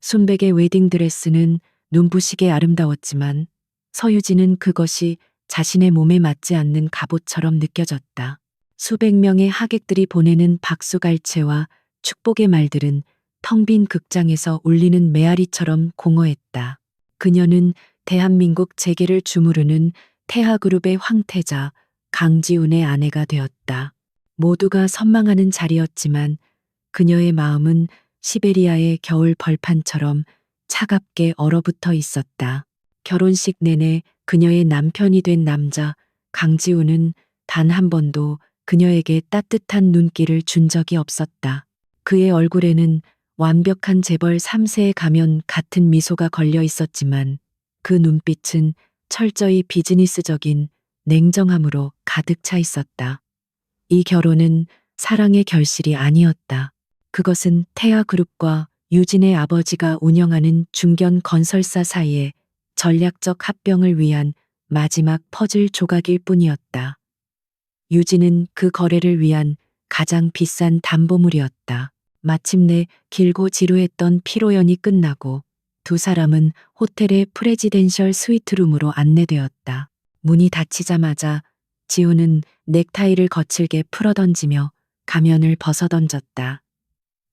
순백의 웨딩드레스는 눈부시게 아름다웠지만 서유진은 그것이 자신의 몸에 맞지 않는 갑옷처럼 느껴졌다. 수백 명의 하객들이 보내는 박수갈채와 축복의 말들은 텅 빈 극장에서 울리는 메아리처럼 공허했다. 그녀는 대한민국 재계를 주무르는 태하그룹의 황태자 강지훈의 아내가 되었다. 모두가 선망하는 자리였지만 그녀의 마음은 시베리아의 겨울 벌판처럼 차갑게 얼어붙어 있었다. 결혼식 내내 그녀의 남편이 된 남자 강지훈은 단 한 번도 그녀에게 따뜻한 눈길을 준 적이 없었다. 그의 얼굴에는 완벽한 재벌 3세의 가면 같은 미소가 걸려 있었지만 그 눈빛은 철저히 비즈니스적인 냉정함으로 가득 차 있었다. 이 결혼은 사랑의 결실이 아니었다. 그것은 태아그룹과 유진의 아버지가 운영하는 중견 건설사 사이의 전략적 합병을 위한 마지막 퍼즐 조각일 뿐이었다. 유진은 그 거래를 위한 가장 비싼 담보물이었다. 마침내 길고 지루했던 피로연이 끝나고 두 사람은 호텔의 프레지덴셜 스위트룸으로 안내되었다. 문이 닫히자마자 지훈은 넥타이를 거칠게 풀어던지며 가면을 벗어던졌다.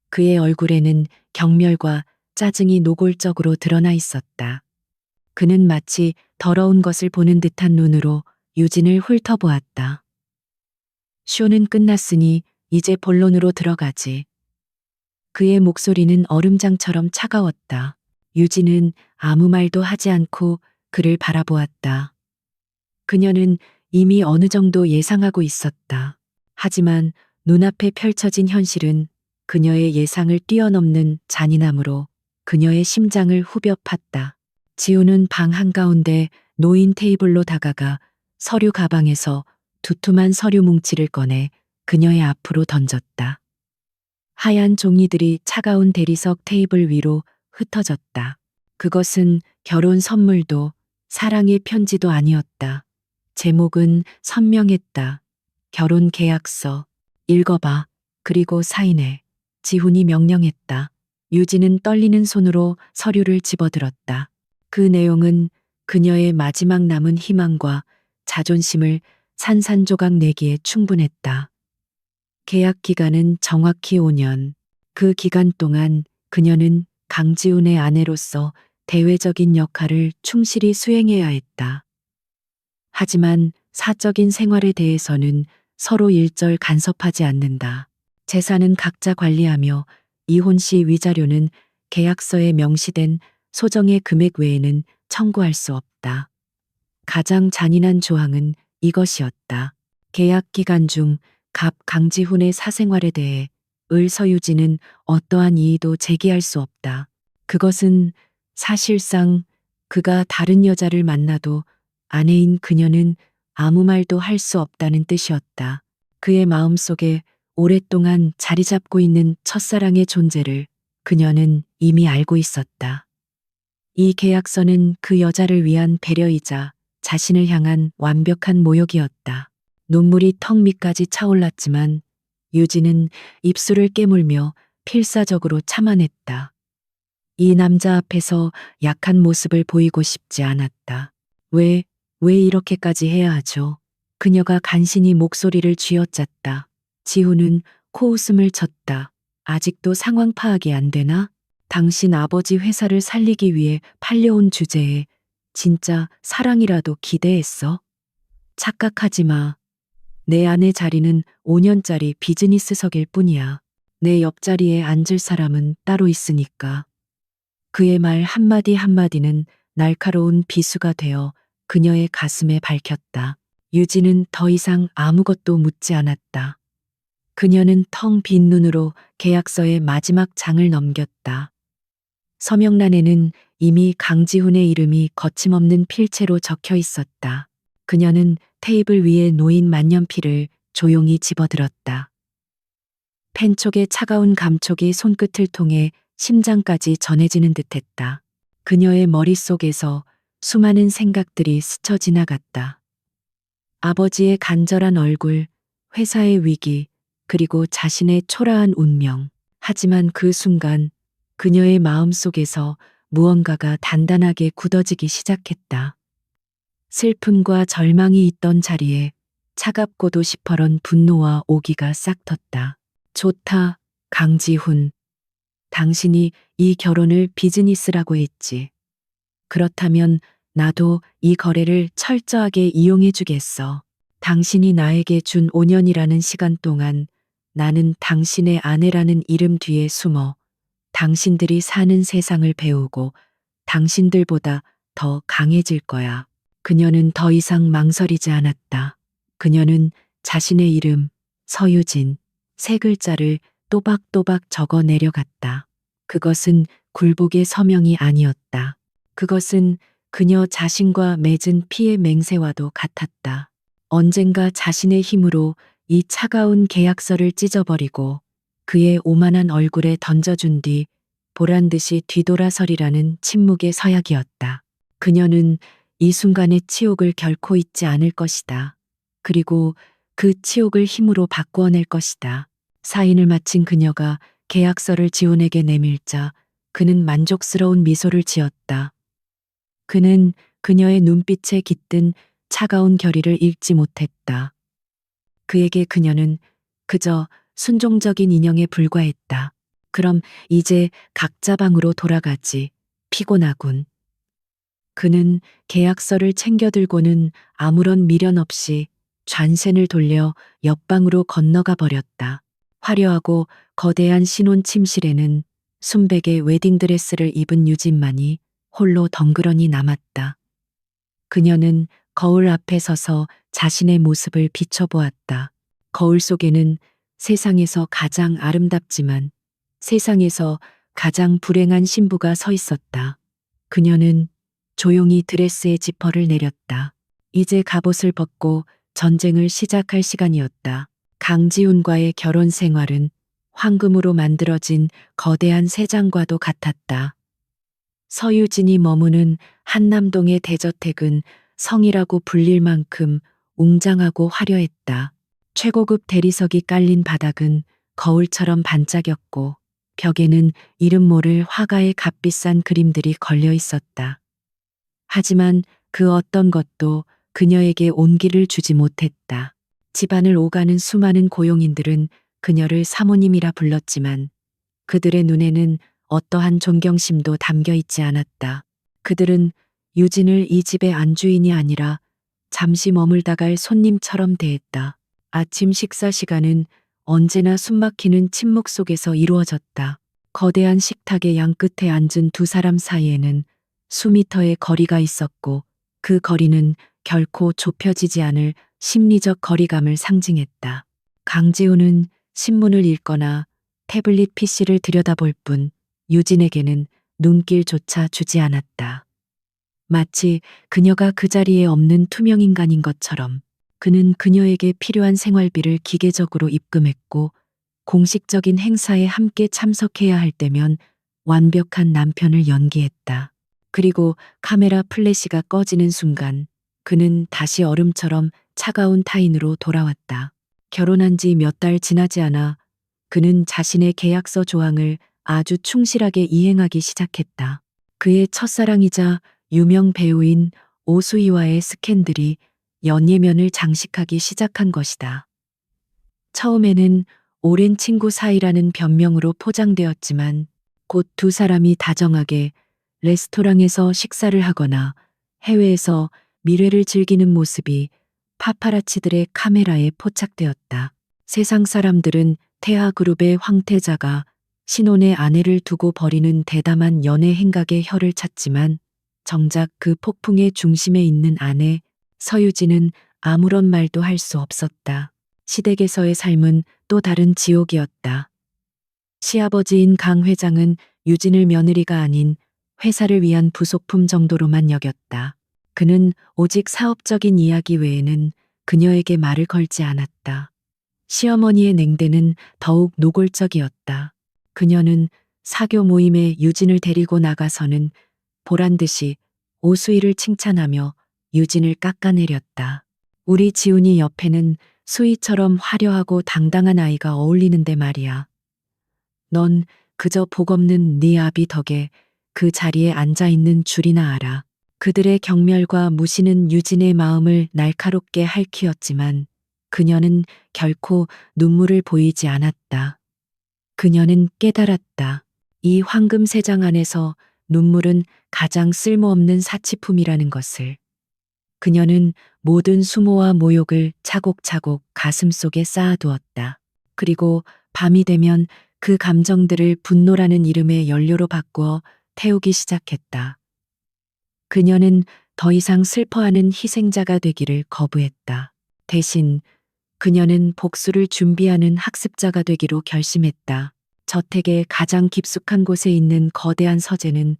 그의 얼굴에는 경멸과 짜증이 노골적으로 드러나 있었다. 그는 마치 더러운 것을 보는 듯한 눈으로 유진을 훑어보았다. 쇼는 끝났으니 이제 본론으로 들어가지. 그의 목소리는 얼음장처럼 차가웠다. 유진은 아무 말도 하지 않고 그를 바라보았다. 그녀는 이미 어느 정도 예상하고 있었다. 하지만 눈앞에 펼쳐진 현실은 그녀의 예상을 뛰어넘는 잔인함으로 그녀의 심장을 후벼 팠다. 지우는 방 한가운데 놓인 테이블로 다가가 서류 가방에서 두툼한 서류 뭉치를 꺼내 그녀의 앞으로 던졌다. 하얀 종이들이 차가운 대리석 테이블 위로 흩어졌다. 그것은 결혼 선물도 사랑의 편지도 아니었다. 제목은 선명했다. 결혼 계약서. 읽어봐. 그리고 사인해. 지훈이 명령했다. 유진은 떨리는 손으로 서류를 집어들었다. 그 내용은 그녀의 마지막 남은 희망과 자존심을 산산조각 내기에 충분했다. 계약 기간은 정확히 5년. 그 기간 동안 그녀는 강지훈의 아내로서 대외적인 역할을 충실히 수행해야 했다. 하지만 사적인 생활에 대해서는 서로 일절 간섭하지 않는다. 재산은 각자 관리하며 이혼 시 위자료는 계약서에 명시된 소정의 금액 외에는 청구할 수 없다. 가장 잔인한 조항은 이것이었다. 계약 기간 중 갑 강지훈의 사생활에 대해 을 서유진은 어떠한 이의도 제기할 수 없다. 그것은 사실상 그가 다른 여자를 만나도 아내인 그녀는 아무 말도 할 수 없다는 뜻이었다. 그의 마음속에 오랫동안 자리 잡고 있는 첫사랑의 존재를 그녀는 이미 알고 있었다. 이 계약서는 그 여자를 위한 배려이자 자신을 향한 완벽한 모욕이었다. 눈물이 턱 밑까지 차올랐지만 유진은 입술을 깨물며 필사적으로 참아냈다. 이 남자 앞에서 약한 모습을 보이고 싶지 않았다. 왜 이렇게까지 해야 하죠? 그녀가 간신히 목소리를 쥐어짰다. 지훈은 코웃음을 쳤다. 아직도 상황 파악이 안 되나? 당신 아버지 회사를 살리기 위해 팔려온 주제에 진짜 사랑이라도 기대했어? 착각하지 마. 내 아내 자리는 5년짜리 비즈니스석일 뿐이야. 내 옆자리에 앉을 사람은 따로 있으니까. 그의 말 한마디 한마디는 날카로운 비수가 되어 그녀의 가슴에 밝혔다. 유진은 더 이상 아무것도 묻지 않았다. 그녀는 텅 빈 눈으로 계약서의 마지막 장을 넘겼다. 서명란에는 이미 강지훈의 이름이 거침없는 필체로 적혀 있었다. 그녀는 테이블 위에 놓인 만년필을 조용히 집어들었다. 펜촉의 차가운 감촉이 손끝을 통해 심장까지 전해지는 듯했다. 그녀의 머릿속에서 수많은 생각들이 스쳐 지나갔다. 아버지의 간절한 얼굴, 회사의 위기, 그리고 자신의 초라한 운명. 하지만 그 순간 그녀의 마음속에서 무언가가 단단하게 굳어지기 시작했다. 슬픔과 절망이 있던 자리에 차갑고도 시퍼런 분노와 오기가 싹 텄다. 좋다, 강지훈. 당신이 이 결혼을 비즈니스라고 했지. 그렇다면 나도 이 거래를 철저하게 이용해 주겠어. 당신이 나에게 준 5년이라는 시간 동안 나는 당신의 아내라는 이름 뒤에 숨어 당신들이 사는 세상을 배우고 당신들보다 더 강해질 거야. 그녀는 더 이상 망설이지 않았다. 그녀는 자신의 이름, 서유진, 세 글자를 또박또박 적어 내려갔다. 그것은 굴복의 서명이 아니었다. 그것은 그녀 자신과 맺은 피의 맹세와도 같았다. 언젠가 자신의 힘으로 이 차가운 계약서를 찢어버리고 그의 오만한 얼굴에 던져준 뒤 보란 듯이 뒤돌아서리라는 침묵의 서약이었다. 그녀는 이 순간의 치욕을 결코 잊지 않을 것이다. 그리고 그 치욕을 힘으로 바꾸어낼 것이다. 사인을 마친 그녀가 계약서를 지훈에게 내밀자 그는 만족스러운 미소를 지었다. 그는 그녀의 눈빛에 깃든 차가운 결의를 읽지 못했다. 그에게 그녀는 그저 순종적인 인형에 불과했다. 그럼 이제 각자 방으로 돌아가지. 피곤하군. 그는 계약서를 챙겨들고는 아무런 미련 없이 좌센을 돌려 옆방으로 건너가 버렸다. 화려하고 거대한 신혼 침실에는 순백의 웨딩드레스를 입은 유진만이 홀로 덩그러니 남았다. 그녀는 거울 앞에 서서 자신의 모습을 비춰보았다. 거울 속에는 세상에서 가장 아름답지만 세상에서 가장 불행한 신부가 서 있었다. 그녀는 조용히 드레스의 지퍼를 내렸다. 이제 갑옷을 벗고 전쟁을 시작할 시간이었다. 강지훈과의 결혼 생활은 황금으로 만들어진 거대한 새장과도 같았다. 서유진이 머무는 한남동의 대저택은 성이라고 불릴 만큼 웅장하고 화려했다. 최고급 대리석이 깔린 바닥은 거울처럼 반짝였고 벽에는 이름 모를 화가의 값비싼 그림들이 걸려 있었다. 하지만 그 어떤 것도 그녀에게 온기를 주지 못했다. 집안을 오가는 수많은 고용인들은 그녀를 사모님이라 불렀지만 그들의 눈에는 어떠한 존경심도 담겨 있지 않았다. 그들은 유진을 이 집의 안주인이 아니라 잠시 머물다 갈 손님처럼 대했다. 아침 식사 시간은 언제나 숨막히는 침묵 속에서 이루어졌다. 거대한 식탁의 양끝에 앉은 두 사람 사이에는 수미터의 거리가 있었고 그 거리는 결코 좁혀지지 않을 심리적 거리감을 상징했다. 강지훈은 신문을 읽거나 태블릿 PC를 들여다볼 뿐 유진에게는 눈길조차 주지 않았다. 마치 그녀가 그 자리에 없는 투명인간인 것처럼 그는 그녀에게 필요한 생활비를 기계적으로 입금했고 공식적인 행사에 함께 참석해야 할 때면 완벽한 남편을 연기했다. 그리고 카메라 플래시가 꺼지는 순간 그는 다시 얼음처럼 차가운 타인으로 돌아왔다. 결혼한 지 몇 달 지나지 않아 그는 자신의 계약서 조항을 아주 충실하게 이행하기 시작했다. 그의 첫사랑이자 유명 배우인 오수희와의 스캔들이 연예면을 장식하기 시작한 것이다. 처음에는 오랜 친구 사이라는 변명으로 포장되었지만 곧 두 사람이 다정하게 레스토랑에서 식사를 하거나 해외에서 미래를 즐기는 모습이 파파라치들의 카메라에 포착되었다. 세상 사람들은 태아그룹의 황태자가 신혼의 아내를 두고 벌이는 대담한 연애 행각의 혀를 찾지만 정작 그 폭풍의 중심에 있는 아내 서유진은 아무런 말도 할 수 없었다. 시댁에서의 삶은 또 다른 지옥이었다. 시아버지인 강 회장은 유진을 며느리가 아닌 회사를 위한 부속품 정도로만 여겼다. 그는 오직 사업적인 이야기 외에는 그녀에게 말을 걸지 않았다. 시어머니의 냉대는 더욱 노골적이었다. 그녀는 사교 모임에 유진을 데리고 나가서는 보란 듯이 오수희를 칭찬하며 유진을 깎아내렸다. 우리 지훈이 옆에는 수희처럼 화려하고 당당한 아이가 어울리는데 말이야. 넌 그저 복 없는 네 아비 덕에 그 자리에 앉아 있는 줄이나 알아. 그들의 경멸과 무시는 유진의 마음을 날카롭게 핥히었지만 그녀는 결코 눈물을 보이지 않았다. 그녀는 깨달았다. 이 황금 세장 안에서 눈물은 가장 쓸모없는 사치품이라는 것을. 그녀는 모든 수모와 모욕을 차곡차곡 가슴속에 쌓아두었다. 그리고 밤이 되면 그 감정들을 분노라는 이름의 연료로 바꾸어 태우기 시작했다. 그녀는 더 이상 슬퍼하는 희생자가 되기를 거부했다. 대신 그녀는 복수를 준비하는 학습자가 되기로 결심했다. 저택의 가장 깊숙한 곳에 있는 거대한 서재는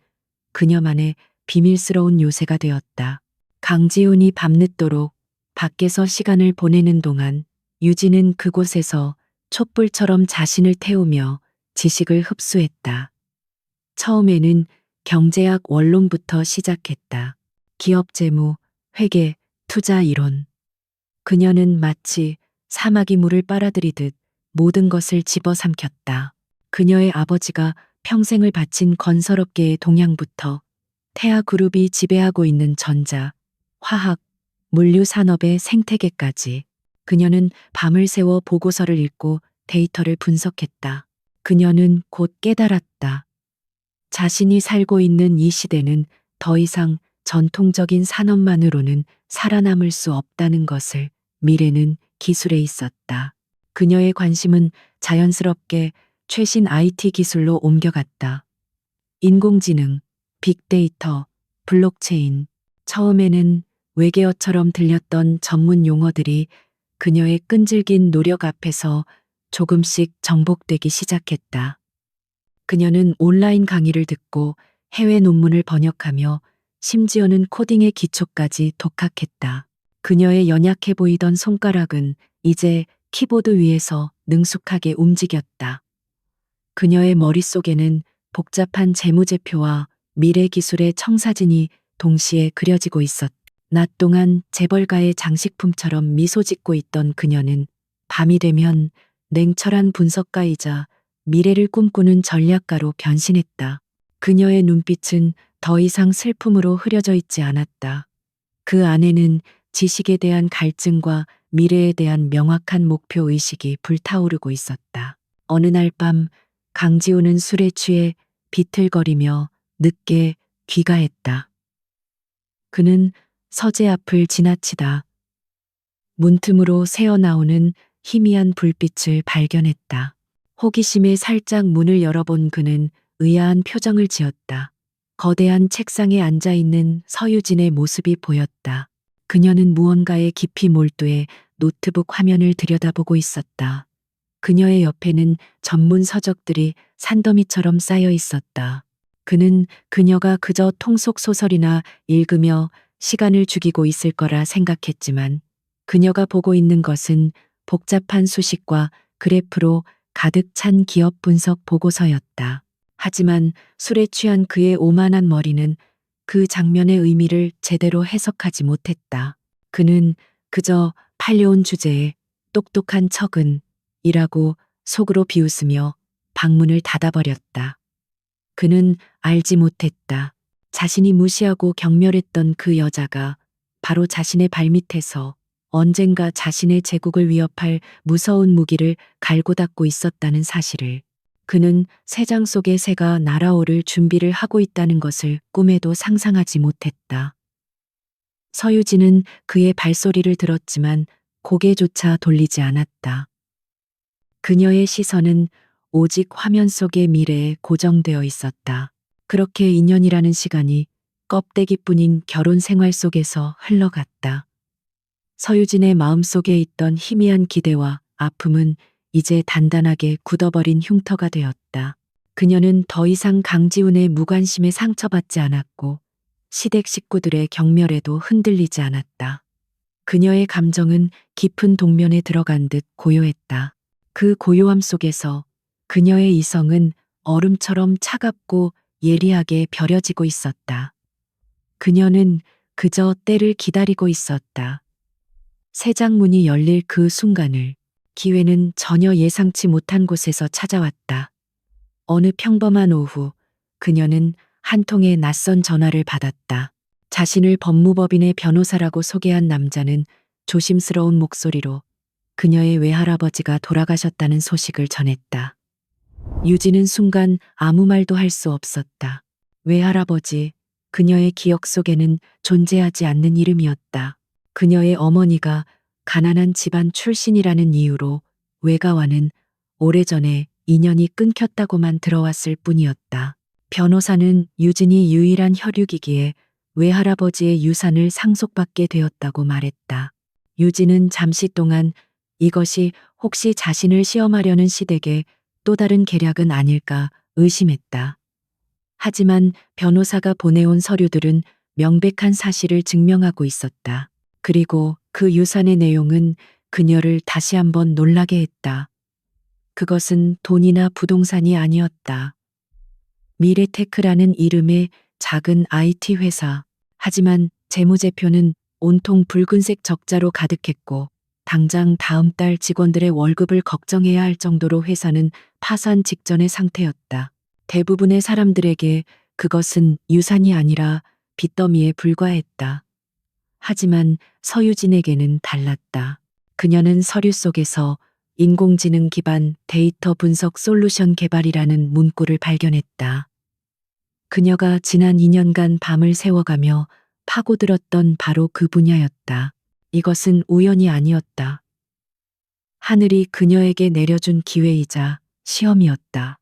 그녀만의 비밀스러운 요새가 되었다. 강지훈이 밤늦도록 밖에서 시간을 보내는 동안 유진은 그곳에서 촛불처럼 자신을 태우며 지식을 흡수했다. 처음에는 경제학 원론부터 시작했다. 기업 재무, 회계, 투자 이론. 그녀는 마치 사마귀 물을 빨아들이듯 모든 것을 집어삼켰다. 그녀의 아버지가 평생을 바친 건설업계의 동향부터 태아그룹이 지배하고 있는 전자, 화학, 물류 산업의 생태계까지 그녀는 밤을 새워 보고서를 읽고 데이터를 분석했다. 그녀는 곧 깨달았다. 자신이 살고 있는 이 시대는 더 이상 전통적인 산업만으로는 살아남을 수 없다는 것을. 미래는 기술에 있었다. 그녀의 관심은 자연스럽게 최신 IT 기술로 옮겨갔다. 인공지능, 빅데이터, 블록체인. 처음에는 외계어처럼 들렸던 전문 용어들이 그녀의 끈질긴 노력 앞에서 조금씩 정복되기 시작했다. 그녀는 온라인 강의를 듣고 해외 논문을 번역하며 심지어는 코딩의 기초까지 독학했다. 그녀의 연약해 보이던 손가락은 이제 키보드 위에서 능숙하게 움직였다. 그녀의 머릿속에는 복잡한 재무제표와 미래 기술의 청사진이 동시에 그려지고 있었다. 낮 동안 재벌가의 장식품처럼 미소 짓고 있던 그녀는 밤이 되면 냉철한 분석가이자 미래를 꿈꾸는 전략가로 변신했다. 그녀의 눈빛은 더 이상 슬픔으로 흐려져 있지 않았다. 그 안에는 지식에 대한 갈증과 미래에 대한 명확한 목표 의식이 불타오르고 있었다. 어느 날 밤 강지우는 술에 취해 비틀거리며 늦게 귀가했다. 그는 서재 앞을 지나치다 문틈으로 새어나오는 희미한 불빛을 발견했다. 호기심에 살짝 문을 열어본 그는 의아한 표정을 지었다. 거대한 책상에 앉아 있는 서유진의 모습이 보였다. 그녀는 무언가에 깊이 몰두해 노트북 화면을 들여다보고 있었다. 그녀의 옆에는 전문 서적들이 산더미처럼 쌓여 있었다. 그는 그녀가 그저 통속 소설이나 읽으며 시간을 죽이고 있을 거라 생각했지만 그녀가 보고 있는 것은 복잡한 수식과 그래프로 가득 찬 기업 분석 보고서였다. 하지만 술에 취한 그의 오만한 머리는 그 장면의 의미를 제대로 해석하지 못했다. 그는 그저 팔려온 주제에 똑똑한 척은 이라고 속으로 비웃으며 방문을 닫아버렸다. 그는 알지 못했다. 자신이 무시하고 경멸했던 그 여자가 바로 자신의 발밑에서 언젠가 자신의 제국을 위협할 무서운 무기를 갈고 닦고 있었다는 사실을. 그는 새장 속의 새가 날아오를 준비를 하고 있다는 것을 꿈에도 상상하지 못했다. 서유진은 그의 발소리를 들었지만 고개조차 돌리지 않았다. 그녀의 시선은 오직 화면 속의 미래에 고정되어 있었다. 그렇게 2년이라는 시간이 껍데기뿐인 결혼 생활 속에서 흘러갔다. 서유진의 마음속에 있던 희미한 기대와 아픔은 이제 단단하게 굳어버린 흉터가 되었다. 그녀는 더 이상 강지훈의 무관심에 상처받지 않았고 시댁 식구들의 경멸에도 흔들리지 않았다. 그녀의 감정은 깊은 동면에 들어간 듯 고요했다. 그 고요함 속에서 그녀의 이성은 얼음처럼 차갑고 예리하게 벼려지고 있었다. 그녀는 그저 때를 기다리고 있었다. 새장문이 열릴 그 순간을. 기회는 전혀 예상치 못한 곳에서 찾아왔다. 어느 평범한 오후, 그녀는 한 통의 낯선 전화를 받았다. 자신을 법무법인의 변호사라고 소개한 남자는 조심스러운 목소리로 그녀의 외할아버지가 돌아가셨다는 소식을 전했다. 유진은 순간 아무 말도 할 수 없었다. 외할아버지, 그녀의 기억 속에는 존재하지 않는 이름이었다. 그녀의 어머니가 가난한 집안 출신이라는 이유로 외가와는 오래전에 인연이 끊겼다고만 들어왔을 뿐이었다. 변호사는 유진이 유일한 혈육이기에 외할아버지의 유산을 상속받게 되었다고 말했다. 유진은 잠시 동안 이것이 혹시 자신을 시험하려는 시댁의 또 다른 계략은 아닐까 의심했다. 하지만 변호사가 보내온 서류들은 명백한 사실을 증명하고 있었다. 그리고 그 유산의 내용은 그녀를 다시 한번 놀라게 했다. 그것은 돈이나 부동산이 아니었다. 미래테크라는 이름의 작은 IT 회사. 하지만 재무제표는 온통 붉은색 적자로 가득했고 당장 다음 달 직원들의 월급을 걱정해야 할 정도로 회사는 파산 직전의 상태였다. 대부분의 사람들에게 그것은 유산이 아니라 빚더미에 불과했다. 하지만 서유진에게는 달랐다. 그녀는 서류 속에서 인공지능 기반 데이터 분석 솔루션 개발이라는 문구를 발견했다. 그녀가 지난 2년간 밤을 새워가며 파고들었던 바로 그 분야였다. 이것은 우연이 아니었다. 하늘이 그녀에게 내려준 기회이자 시험이었다.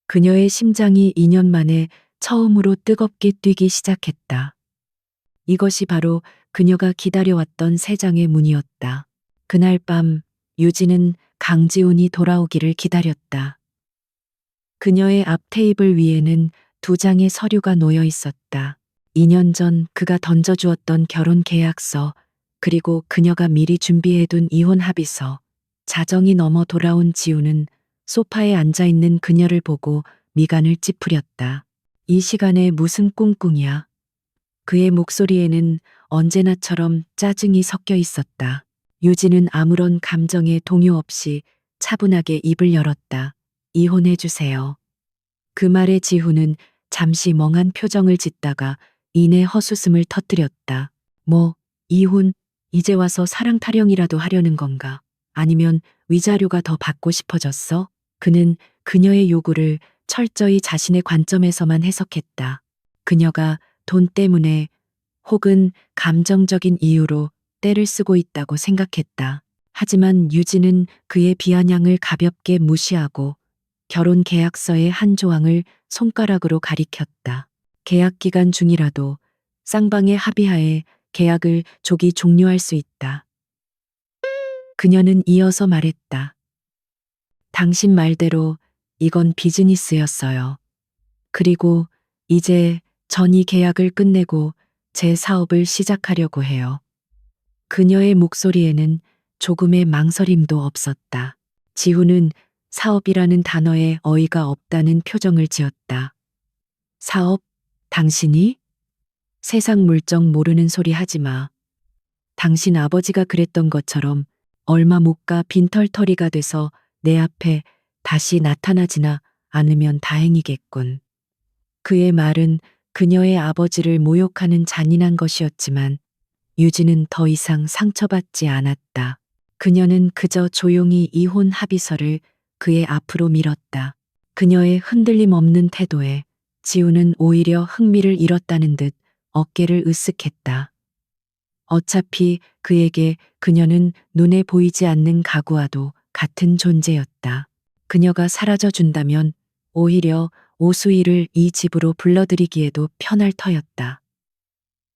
그녀의 심장이 2년 만에 처음으로 뜨겁게 뛰기 시작했다. 이것이 바로 그녀가 기다려왔던 세 장의 문이었다. 그날 밤 유진은 강지훈이 돌아오기를 기다렸다. 그녀의 앞 테이블 위에는 2장의 서류가 놓여 있었다. 2년 전 그가 던져주었던 결혼 계약서, 그리고 그녀가 미리 준비해둔 이혼 합의서. 자정이 넘어 돌아온 지우는 소파에 앉아있는 그녀를 보고 미간을 찌푸렸다. 이 시간에 무슨 꿍꿍이야? 그의 목소리에는 언제나처럼 짜증이 섞여 있었다. 유진은 아무런 감정의 동요 없이 차분하게 입을 열었다. 이혼해주세요. 그 말에 지훈은 잠시 멍한 표정을 짓다가 이내 헛웃음을 터뜨렸다. 뭐, 이혼, 이제 와서 사랑 타령이라도 하려는 건가? 아니면 위자료가 더 받고 싶어졌어? 그는 그녀의 요구를 철저히 자신의 관점에서만 해석했다. 그녀가 돈 때문에 혹은 감정적인 이유로 떼를 쓰고 있다고 생각했다. 하지만 유진은 그의 비아냥을 가볍게 무시하고 결혼 계약서의 한 조항을 손가락으로 가리켰다. 계약 기간 중이라도 쌍방의 합의하에 계약을 조기 종료할 수 있다. 그녀는 이어서 말했다. 당신 말대로 이건 비즈니스였어요. 그리고 이제 전 이 계약을 끝내고 제 사업을 시작하려고 해요. 그녀의 목소리에는 조금의 망설임도 없었다. 지훈은 사업이라는 단어에 어이가 없다는 표정을 지었다. 사업? 당신이? 세상 물정 모르는 소리 하지 마. 당신 아버지가 그랬던 것처럼 얼마 못 가 빈털터리가 돼서 내 앞에 다시 나타나지나 않으면 다행이겠군. 그의 말은 그녀의 아버지를 모욕하는 잔인한 것이었지만 유진은 더 이상 상처받지 않았다. 그녀는 그저 조용히 이혼 합의서를 그의 앞으로 밀었다. 그녀의 흔들림 없는 태도에 지우는 오히려 흥미를 잃었다는 듯 어깨를 으쓱했다. 어차피 그에게 그녀는 눈에 보이지 않는 가구와도 같은 존재였다. 그녀가 사라져 준다면 오히려 오수희를 이 집으로 불러들이기에도 편할 터였다.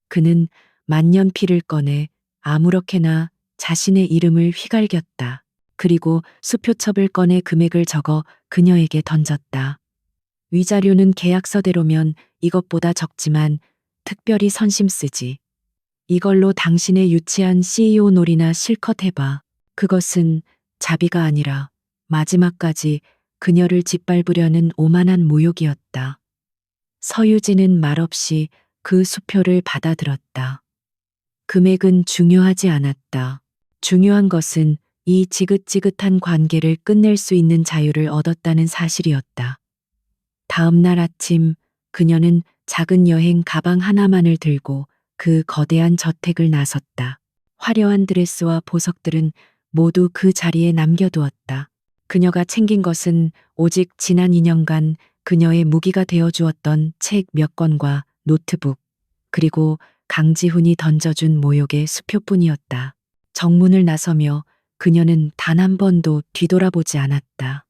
그는 만년필을 꺼내 아무렇게나 자신의 이름을 휘갈겼다. 그리고 수표첩을 꺼내 금액을 적어 그녀에게 던졌다. 위자료는 계약서대로면 이것보다 적지만 특별히 선심 쓰지. 이걸로 당신의 유치한 CEO 놀이나 실컷 해봐. 그것은 자비가 아니라 마지막까지 그녀를 짓밟으려는 오만한 모욕이었다. 서유진은 말없이 그 수표를 받아들었다. 금액은 중요하지 않았다. 중요한 것은 이 지긋지긋한 관계를 끝낼 수 있는 자유를 얻었다는 사실이었다. 다음 날 아침 그녀는 작은 여행 가방 하나만을 들고 그 거대한 저택을 나섰다. 화려한 드레스와 보석들은 모두 그 자리에 남겨두었다. 그녀가 챙긴 것은 오직 지난 2년간 그녀의 무기가 되어 주었던 책 몇 권과 노트북, 그리고 강지훈이 던져준 모욕의 수표뿐이었다. 정문을 나서며 그녀는 단 한 번도 뒤돌아보지 않았다.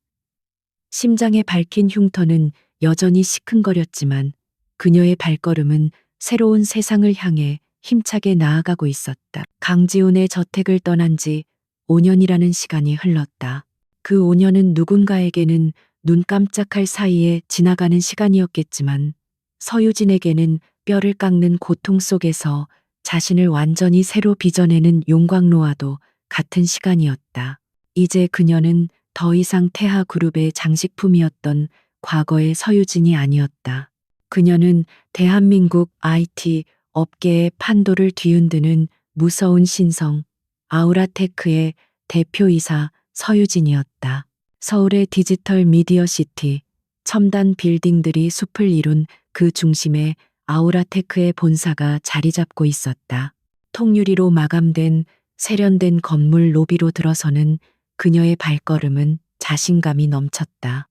심장에 박힌 흉터는 여전히 시큰거렸지만 그녀의 발걸음은 새로운 세상을 향해 힘차게 나아가고 있었다. 강지훈의 저택을 떠난 지 5년이라는 시간이 흘렀다. 그 5년은 누군가에게는 눈 깜짝할 사이에 지나가는 시간이었겠지만 서유진에게는 뼈를 깎는 고통 속에서 자신을 완전히 새로 빚어내는 용광로와도 같은 시간이었다. 이제 그녀는 더 이상 태하 그룹의 장식품이었던 과거의 서유진이 아니었다. 그녀는 대한민국 IT 업계의 판도를 뒤흔드는 무서운 신성, 아우라테크의 대표이사 서유진이었다. 서울의 디지털 미디어 시티, 첨단 빌딩들이 숲을 이룬 그 중심에 아우라테크의 본사가 자리 잡고 있었다. 통유리로 마감된 세련된 건물 로비로 들어서는 그녀의 발걸음은 자신감이 넘쳤다.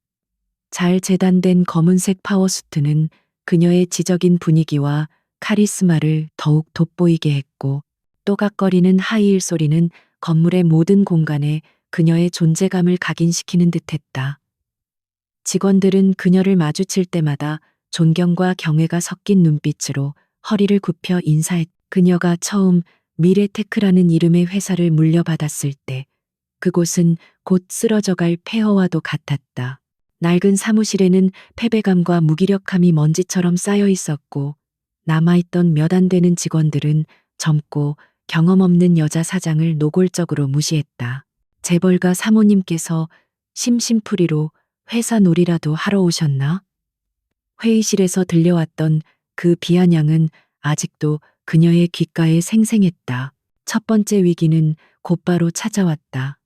잘 재단된 검은색 파워수트는 그녀의 지적인 분위기와 카리스마를 더욱 돋보이게 했고, 또각거리는 하이힐 소리는 건물의 모든 공간에 그녀의 존재감을 각인시키는 듯했다. 직원들은 그녀를 마주칠 때마다 존경과 경외가 섞인 눈빛으로 허리를 굽혀 인사했다. 그녀가 처음 미래테크라는 이름의 회사를 물려받았을 때 그곳은 곧 쓰러져갈 폐허와도 같았다. 낡은 사무실에는 패배감과 무기력함이 먼지처럼 쌓여 있었고, 남아있던 몇 안 되는 직원들은 젊고 경험 없는 여자 사장을 노골적으로 무시했다. 재벌가 사모님께서 심심풀이로 회사 놀이라도 하러 오셨나? 회의실에서 들려왔던 그 비아냥은 아직도 그녀의 귓가에 생생했다. 첫 번째 위기는 곧바로 찾아왔다.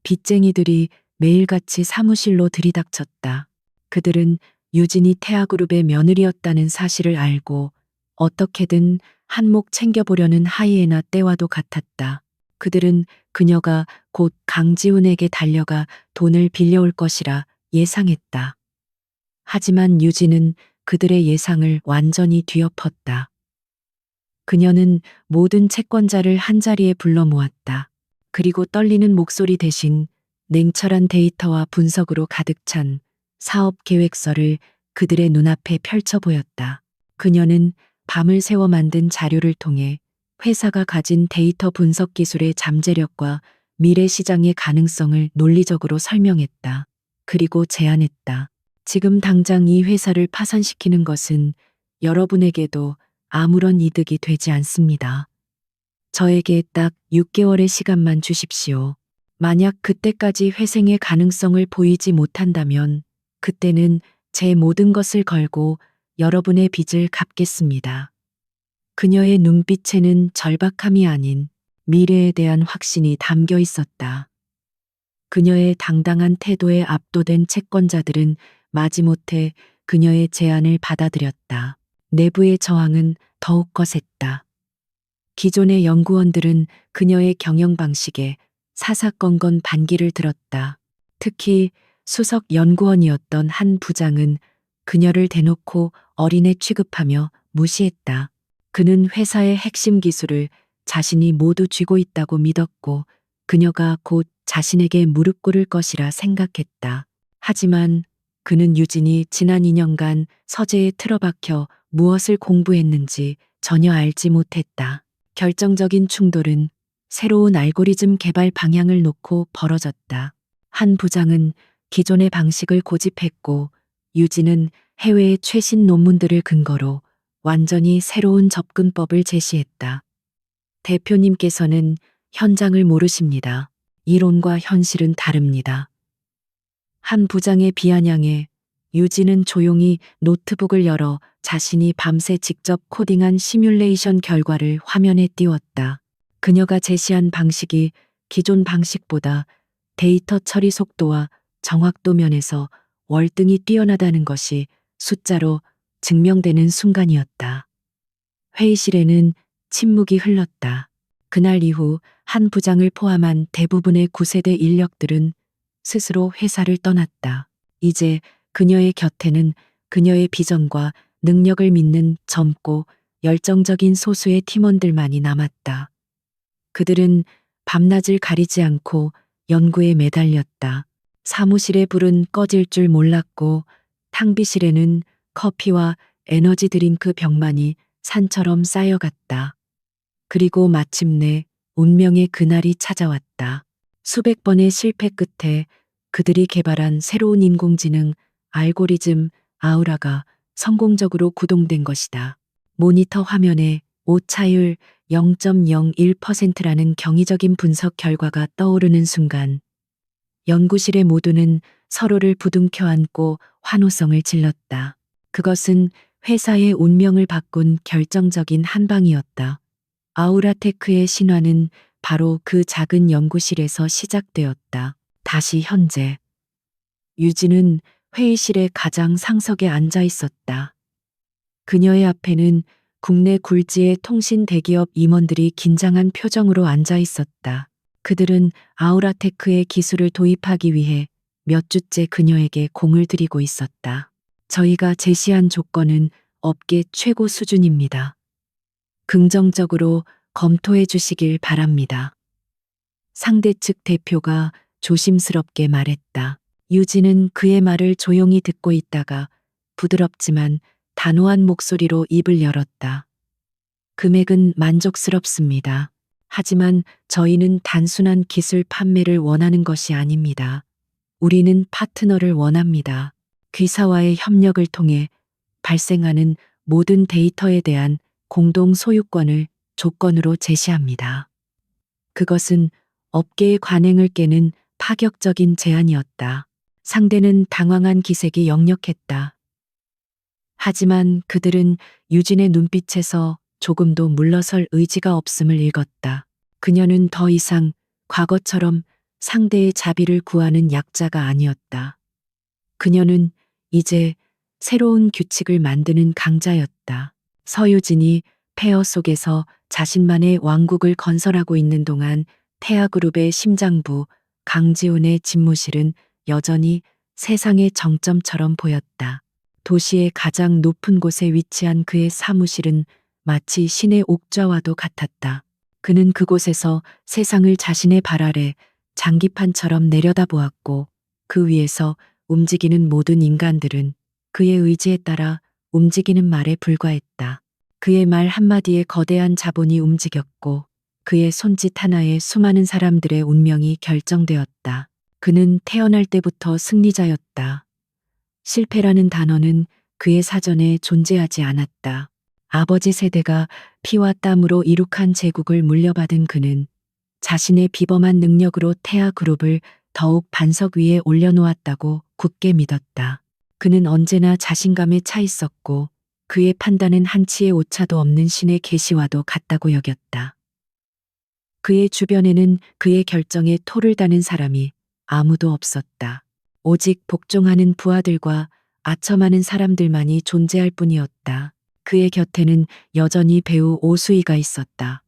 빚쟁이들이 매일같이 사무실로 들이닥쳤다. 그들은 유진이 태아그룹의 며느리였다는 사실을 알고 어떻게든 한몫 챙겨보려는 하이에나 떼와도 같았다. 그들은 그녀가 곧 강지훈에게 달려가 돈을 빌려올 것이라 예상했다. 하지만 유진은 그들의 예상을 완전히 뒤엎었다. 그녀는 모든 채권자를 한자리에 불러 모았다. 그리고 떨리는 목소리 대신 냉철한 데이터와 분석으로 가득 찬 사업 계획서를 그들의 눈앞에 펼쳐 보였다. 그녀는 밤을 새워 만든 자료를 통해 회사가 가진 데이터 분석 기술의 잠재력과 미래 시장의 가능성을 논리적으로 설명했다. 그리고 제안했다. 지금 당장 이 회사를 파산시키는 것은 여러분에게도 아무런 이득이 되지 않습니다. 저에게 딱 6개월의 시간만 주십시오. 만약 그때까지 회생의 가능성을 보이지 못한다면 그때는 제 모든 것을 걸고 여러분의 빚을 갚겠습니다. 그녀의 눈빛에는 절박함이 아닌 미래에 대한 확신이 담겨 있었다. 그녀의 당당한 태도에 압도된 채권자들은 마지못해 그녀의 제안을 받아들였다. 내부의 저항은 더욱 거셌다. 기존의 연구원들은 그녀의 경영 방식에 사사건건 반기를 들었다. 특히 수석 연구원이었던 한 부장은 그녀를 대놓고 어린애 취급하며 무시했다. 그는 회사의 핵심 기술을 자신이 모두 쥐고 있다고 믿었고 그녀가 곧 자신에게 무릎 꿇을 것이라 생각했다. 하지만 그는 유진이 지난 2년간 서재에 틀어박혀 무엇을 공부했는지 전혀 알지 못했다. 결정적인 충돌은 새로운 알고리즘 개발 방향을 놓고 벌어졌다. 한 부장은 기존의 방식을 고집했고 유진은 해외의 최신 논문들을 근거로 완전히 새로운 접근법을 제시했다. 대표님께서는 현장을 모르십니다. 이론과 현실은 다릅니다. 한 부장의 비아냥에 유진은 조용히 노트북을 열어 자신이 밤새 직접 코딩한 시뮬레이션 결과를 화면에 띄웠다. 그녀가 제시한 방식이 기존 방식보다 데이터 처리 속도와 정확도 면에서 월등히 뛰어나다는 것이 숫자로 증명되는 순간이었다. 회의실에는 침묵이 흘렀다. 그날 이후 한 부장을 포함한 대부분의 9세대 인력들은 스스로 회사를 떠났다. 이제 그녀의 곁에는 그녀의 비전과 능력을 믿는 젊고 열정적인 소수의 팀원들만이 남았다. 그들은 밤낮을 가리지 않고 연구에 매달렸다. 사무실의 불은 꺼질 줄 몰랐고 탕비실에는 커피와 에너지 드링크 병만이 산처럼 쌓여갔다. 그리고 마침내 운명의 그날이 찾아왔다. 수백 번의 실패 끝에 그들이 개발한 새로운 인공지능 알고리즘 아우라가 성공적으로 구동된 것이다. 모니터 화면에 오차율 0.01%라는 경이적인 분석 결과가 떠오르는 순간 연구실의 모두는 서로를 부둥켜 안고 환호성을 질렀다. 그것은 회사의 운명을 바꾼 결정적인 한 방이었다. 아우라테크의 신화는 바로 그 작은 연구실에서 시작되었다. 다시 현재. 유진은 회의실의 가장 상석에 앉아 있었다. 그녀의 앞에는 국내 굴지의 통신 대기업 임원들이 긴장한 표정으로 앉아 있었다. 그들은 아우라테크의 기술을 도입하기 위해 몇 주째 그녀에게 공을 들이고 있었다. 저희가 제시한 조건은 업계 최고 수준입니다. 긍정적으로 검토해 주시길 바랍니다. 상대 측 대표가 조심스럽게 말했다. 유진은 그의 말을 조용히 듣고 있다가 부드럽지만 단호한 목소리로 입을 열었다. 금액은 만족스럽습니다. 하지만 저희는 단순한 기술 판매를 원하는 것이 아닙니다. 우리는 파트너를 원합니다. 귀사와의 협력을 통해 발생하는 모든 데이터에 대한 공동 소유권을 조건으로 제시합니다. 그것은 업계의 관행을 깨는 파격적인 제안이었다. 상대는 당황한 기색이 역력했다. 하지만 그들은 유진의 눈빛에서 조금도 물러설 의지가 없음을 읽었다. 그녀는 더 이상 과거처럼 상대의 자비를 구하는 약자가 아니었다. 그녀는 이제 새로운 규칙을 만드는 강자였다. 서유진이 폐허 속에서 자신만의 왕국을 건설하고 있는 동안 태아그룹의 심장부 강지훈의 집무실은 여전히 세상의 정점처럼 보였다. 도시의 가장 높은 곳에 위치한 그의 사무실은 마치 신의 옥좌와도 같았다. 그는 그곳에서 세상을 자신의 발 아래 장기판처럼 내려다보았고 그 위에서 움직이는 모든 인간들은 그의 의지에 따라 움직이는 말에 불과했다. 그의 말 한마디에 거대한 자본이 움직였고 그의 손짓 하나에 수많은 사람들의 운명이 결정되었다. 그는 태어날 때부터 승리자였다. 실패라는 단어는 그의 사전에 존재하지 않았다. 아버지 세대가 피와 땀으로 이룩한 제국을 물려받은 그는 자신의 비범한 능력으로 태아 그룹을 더욱 반석 위에 올려놓았다고 굳게 믿었다. 그는 언제나 자신감에 차 있었고 그의 판단은 한치의 오차도 없는 신의 계시와도 같다고 여겼다. 그의 주변에는 그의 결정에 토를 다는 사람이 아무도 없었다. 오직 복종하는 부하들과 아첨하는 사람들만이 존재할 뿐이었다. 그의 곁에는 여전히 배우 오수이가 있었다.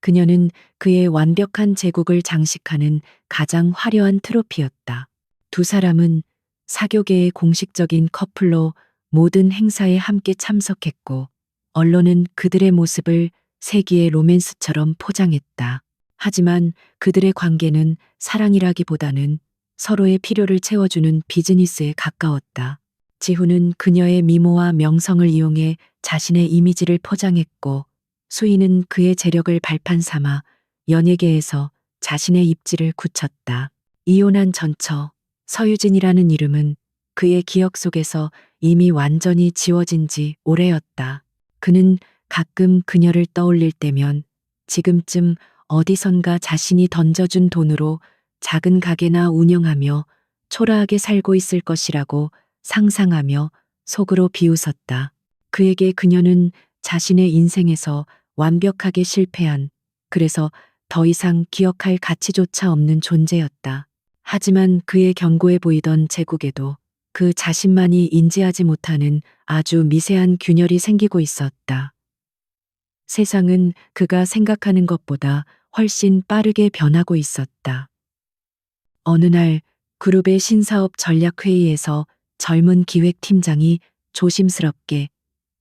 그녀는 그의 완벽한 제국을 장식하는 가장 화려한 트로피였다. 두 사람은 사교계의 공식적인 커플로 모든 행사에 함께 참석했고 언론은 그들의 모습을 세기의 로맨스처럼 포장했다. 하지만 그들의 관계는 사랑이라기보다는 서로의 필요를 채워주는 비즈니스에 가까웠다. 지훈은 그녀의 미모와 명성을 이용해 자신의 이미지를 포장했고 수희는 그의 재력을 발판 삼아 연예계에서 자신의 입지를 굳혔다. 이혼한 전처 서유진이라는 이름은 그의 기억 속에서 이미 완전히 지워진 지 오래였다. 그는 가끔 그녀를 떠올릴 때면 지금쯤 어디선가 자신이 던져준 돈으로 작은 가게나 운영하며 초라하게 살고 있을 것이라고 상상하며 속으로 비웃었다. 그에게 그녀는 자신의 인생에서 완벽하게 실패한, 그래서 더 이상 기억할 가치조차 없는 존재였다. 하지만 그의 견고해 보이던 제국에도 그 자신만이 인지하지 못하는 아주 미세한 균열이 생기고 있었다. 세상은 그가 생각하는 것보다 훨씬 빠르게 변하고 있었다. 어느 날 그룹의 신사업 전략회의에서 젊은 기획팀장이 조심스럽게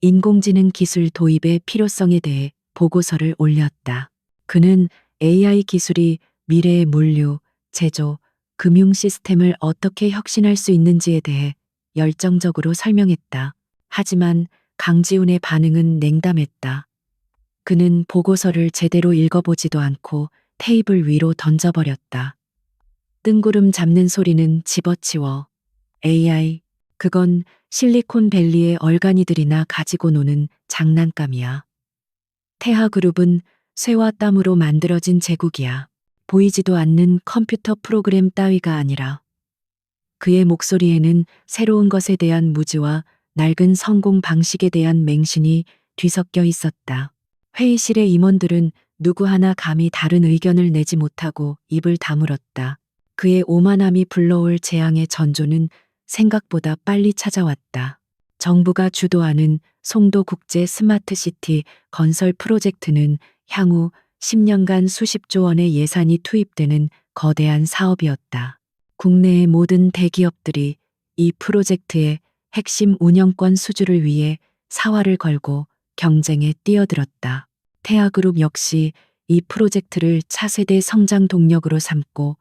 인공지능 기술 도입의 필요성에 대해 보고서를 올렸다. 그는 AI 기술이 미래의 물류, 제조, 금융 시스템을 어떻게 혁신할 수 있는지에 대해 열정적으로 설명했다. 하지만 강지훈의 반응은 냉담했다. 그는 보고서를 제대로 읽어보지도 않고 테이블 위로 던져버렸다. 뜬구름 잡는 소리는 집어치워. AI, 그건 실리콘밸리의 얼간이들이나 가지고 노는 장난감이야. 태하그룹은 쇠와 땀으로 만들어진 제국이야. 보이지도 않는 컴퓨터 프로그램 따위가 아니라. 그의 목소리에는 새로운 것에 대한 무지와 낡은 성공 방식에 대한 맹신이 뒤섞여 있었다. 회의실의 임원들은 누구 하나 감히 다른 의견을 내지 못하고 입을 다물었다. 그의 오만함이 불러올 재앙의 전조는 생각보다 빨리 찾아왔다. 정부가 주도하는 송도 국제 스마트시티 건설 프로젝트는 향후 10년간 수십조 원의 예산이 투입되는 거대한 사업이었다. 국내의 모든 대기업들이 이 프로젝트의 핵심 운영권 수주를 위해 사활을 걸고 경쟁에 뛰어들었다. 태아그룹 역시 이 프로젝트를 차세대 성장 동력으로 삼고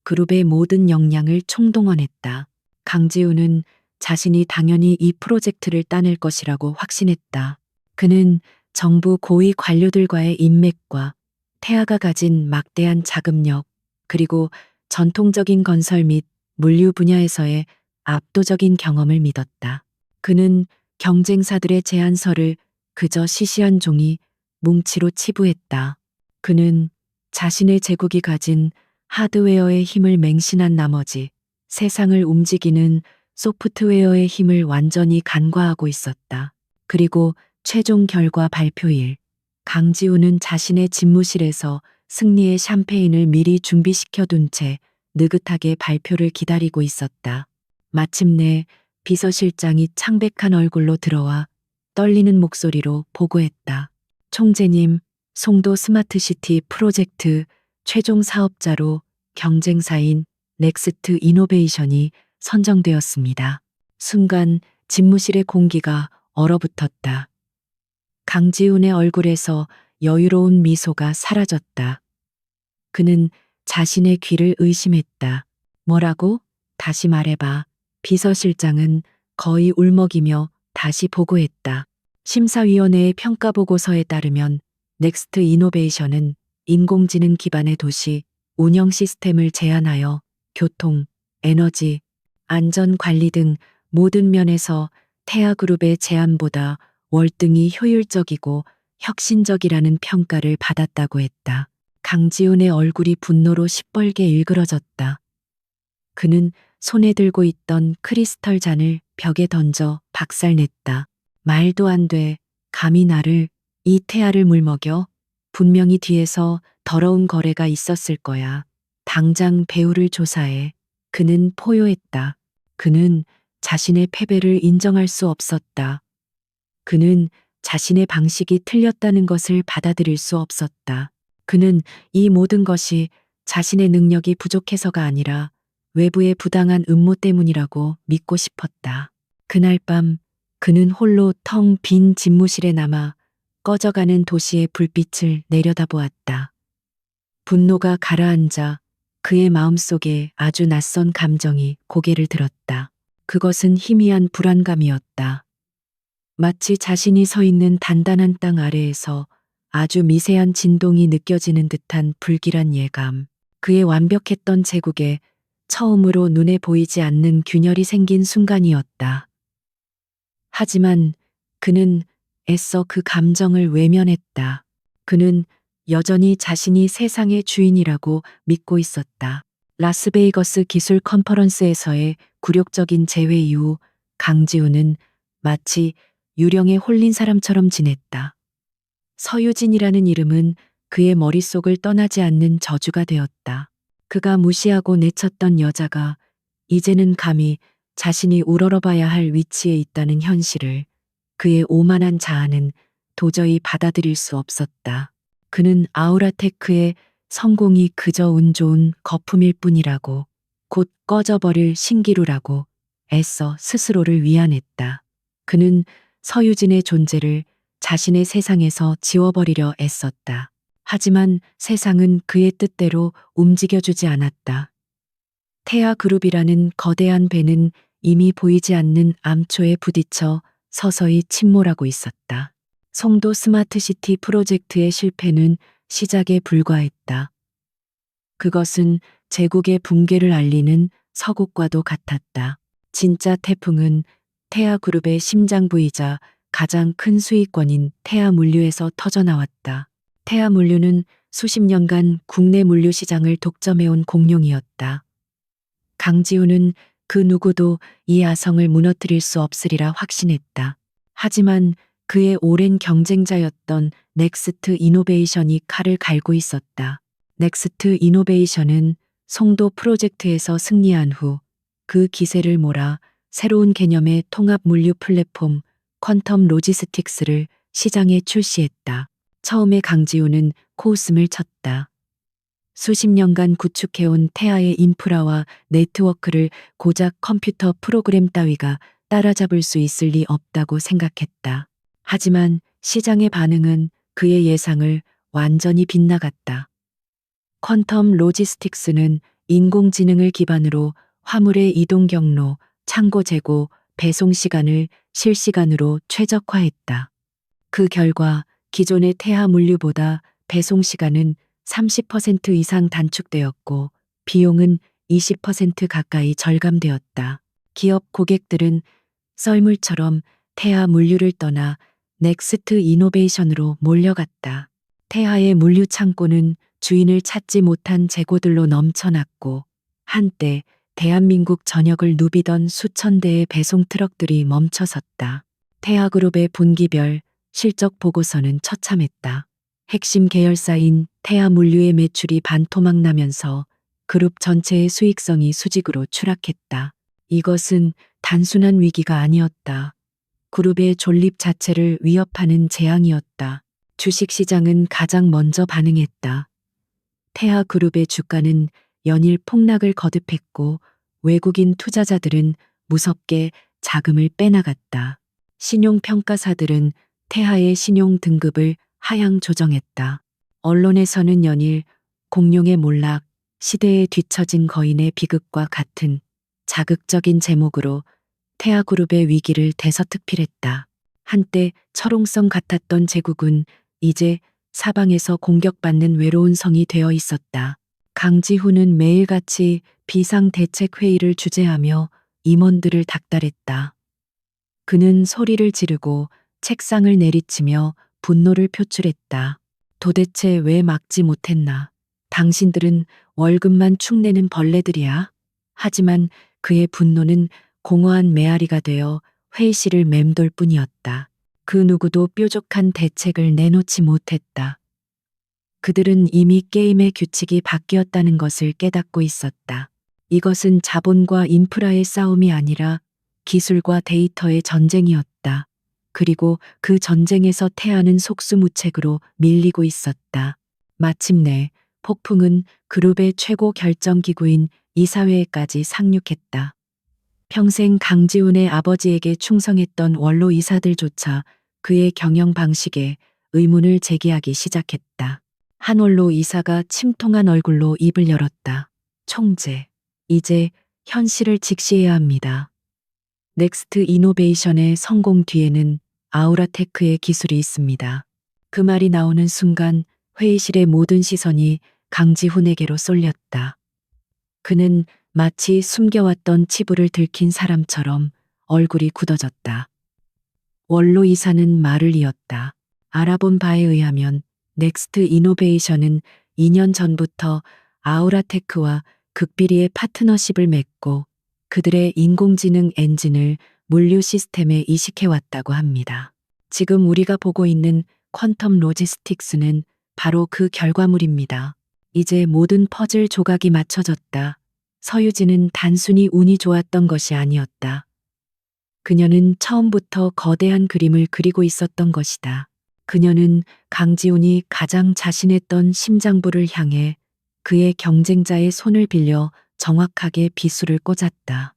그룹의 모든 역량을 총동원했다. 강지우는 자신이 당연히 이 프로젝트를 따낼 것이라고 확신했다. 그는 정부 고위 관료들과의 인맥과 태아가 가진 막대한 자금력, 그리고 전통적인 건설 및 물류 분야에서의 압도적인 경험을 믿었다. 그는 경쟁사들의 제안서를 그저 시시한 종이 뭉치로 치부했다. 그는 자신의 제국이 가진 하드웨어의 힘을 맹신한 나머지 세상을 움직이는 소프트웨어의 힘을 완전히 간과하고 있었다. 그리고 최종 결과 발표일, 강지우는 자신의 집무실에서 승리의 샴페인을 미리 준비시켜둔 채 느긋하게 발표를 기다리고 있었다. 마침내 비서실장이 창백한 얼굴로 들어와 떨리는 목소리로 보고했다. 총재님, 송도 스마트시티 프로젝트 최종 사업자로 경쟁사인 넥스트 이노베이션이 선정되었습니다. 순간 집무실의 공기가 얼어붙었다. 강지훈의 얼굴에서 여유로운 미소가 사라졌다. 그는 자신의 귀를 의심했다. 뭐라고? 다시 말해봐. 비서실장은 거의 울먹이며 다시 보고했다. 심사위원회의 평가 보고서에 따르면 넥스트 이노베이션은 인공지능 기반의 도시 운영 시스템을 제안하여 교통, 에너지, 안전 관리 등 모든 면에서 태아그룹의 제안보다 월등히 효율적이고 혁신적이라는 평가를 받았다고 했다. 강지훈의 얼굴이 분노로 시뻘게 일그러졌다. 그는 손에 들고 있던 크리스털 잔을 벽에 던져 박살냈다. 말도 안 돼. 감히 나를, 이 태아를 물먹여? 분명히 뒤에서 더러운 거래가 있었을 거야. 당장 배우를 조사해. 그는 포효했다. 그는 자신의 패배를 인정할 수 없었다. 그는 자신의 방식이 틀렸다는 것을 받아들일 수 없었다. 그는 이 모든 것이 자신의 능력이 부족해서가 아니라 외부의 부당한 음모 때문이라고 믿고 싶었다. 그날 밤 그는 홀로 텅 빈 집무실에 남아 꺼져가는 도시의 불빛을 내려다보았다. 분노가 가라앉아 그의 마음속에 아주 낯선 감정이 고개를 들었다. 그것은 희미한 불안감이었다. 마치 자신이 서 있는 단단한 땅 아래에서 아주 미세한 진동이 느껴지는 듯한 불길한 예감. 그의 완벽했던 제국에 처음으로 눈에 보이지 않는 균열이 생긴 순간이었다. 하지만 그는 애써 그 감정을 외면했다. 그는 여전히 자신이 세상의 주인이라고 믿고 있었다. 라스베이거스 기술 컨퍼런스에서의 굴욕적인 재회 이후 강지우는 마치 유령에 홀린 사람처럼 지냈다. 서유진이라는 이름은 그의 머릿속을 떠나지 않는 저주가 되었다. 그가 무시하고 내쳤던 여자가 이제는 감히 자신이 우러러봐야 할 위치에 있다는 현실을 그의 오만한 자아는 도저히 받아들일 수 없었다. 그는 아우라테크의 성공이 그저 운 좋은 거품일 뿐이라고, 곧 꺼져버릴 신기루라고 애써 스스로를 위안했다. 그는 서유진의 존재를 자신의 세상에서 지워버리려 애썼다. 하지만 세상은 그의 뜻대로 움직여주지 않았다. 태아그룹이라는 거대한 배는 이미 보이지 않는 암초에 부딪혀 서서히 침몰하고 있었다. 송도 스마트시티 프로젝트의 실패는 시작에 불과했다. 그것은 제국의 붕괴를 알리는 서곡과도 같았다. 진짜 태풍은 태아그룹의 심장부이자 가장 큰 수익권인 태아물류에서 터져나왔다. 태아물류는 수십 년간 국내 물류 시장을 독점해온 공룡이었다. 강지훈은 그 누구도 이 아성을 무너뜨릴 수 없으리라 확신했다. 하지만 그의 오랜 경쟁자였던 넥스트 이노베이션이 칼을 갈고 있었다. 넥스트 이노베이션은 송도 프로젝트에서 승리한 후 그 기세를 몰아 새로운 개념의 통합 물류 플랫폼 퀀텀 로지스틱스를 시장에 출시했다. 처음에 강지훈은 코웃음을 쳤다. 수십 년간 구축해온 태아의 인프라와 네트워크를 고작 컴퓨터 프로그램 따위가 따라잡을 수 있을 리 없다고 생각했다. 하지만 시장의 반응은 그의 예상을 완전히 빗나갔다. 퀀텀 로지스틱스는 인공지능을 기반으로 화물의 이동 경로, 창고 재고, 배송 시간을 실시간으로 최적화했다. 그 결과 기존의 태아 물류보다 배송 시간은 30% 이상 단축되었고 비용은 20% 가까이 절감되었다. 기업 고객들은 썰물처럼 태아 물류를 떠나 넥스트 이노베이션으로 몰려갔다. 태아의 물류 창고는 주인을 찾지 못한 재고들로 넘쳐났고 한때 대한민국 전역을 누비던 수천 대의 배송 트럭들이 멈춰섰다. 태아그룹의 분기별 실적 보고서는 처참했다. 핵심 계열사인 태아물류의 매출이 반토막 나면서 그룹 전체의 수익성이 수직으로 추락했다. 이것은 단순한 위기가 아니었다. 그룹의 존립 자체를 위협하는 재앙이었다. 주식시장은 가장 먼저 반응했다. 태아그룹의 주가는 연일 폭락을 거듭했고 외국인 투자자들은 무섭게 자금을 빼나갔다. 신용평가사들은 태아의 신용 등급을 하향 조정했다. 언론에서는 연일 공룡의 몰락, 시대에 뒤처진 거인의 비극과 같은 자극적인 제목으로 태아그룹의 위기를 대서특필했다. 한때 철옹성 같았던 제국은 이제 사방에서 공격받는 외로운 성이 되어 있었다. 강지훈은 매일같이 비상대책회의를 주재하며 임원들을 닥달했다. 그는 소리를 지르고 책상을 내리치며 분노를 표출했다. 도대체 왜 막지 못했나? 당신들은 월급만 축내는 벌레들이야. 하지만 그의 분노는 공허한 메아리가 되어 회의실을 맴돌 뿐이었다. 그 누구도 뾰족한 대책을 내놓지 못했다. 그들은 이미 게임의 규칙이 바뀌었다는 것을 깨닫고 있었다. 이것은 자본과 인프라의 싸움이 아니라 기술과 데이터의 전쟁이었다. 그리고 그 전쟁에서 태아는 속수무책으로 밀리고 있었다. 마침내 폭풍은 그룹의 최고 결정기구인 이사회에까지 상륙했다. 평생 강지훈의 아버지에게 충성했던 원로 이사들조차 그의 경영 방식에 의문을 제기하기 시작했다. 한 원로 이사가 침통한 얼굴로 입을 열었다. 총재, 이제 현실을 직시해야 합니다. 넥스트 이노베이션의 성공 뒤에는 아우라테크의 기술이 있습니다. 그 말이 나오는 순간 회의실의 모든 시선이 강지훈에게로 쏠렸다. 그는 마치 숨겨왔던 치부를 들킨 사람처럼 얼굴이 굳어졌다. 원로 이사는 말을 이었다. 알아본 바에 의하면 넥스트 이노베이션은 2년 전부터 아우라테크와 극비리의 파트너십을 맺고 그들의 인공지능 엔진을 물류 시스템에 이식해왔다고 합니다. 지금 우리가 보고 있는 퀀텀 로지스틱스는 바로 그 결과물입니다. 이제 모든 퍼즐 조각이 맞춰졌다. 서유진은 단순히 운이 좋았던 것이 아니었다. 그녀는 처음부터 거대한 그림을 그리고 있었던 것이다. 그녀는 강지훈이 가장 자신했던 심장부를 향해 그의 경쟁자의 손을 빌려 정확하게 비수를 꽂았다.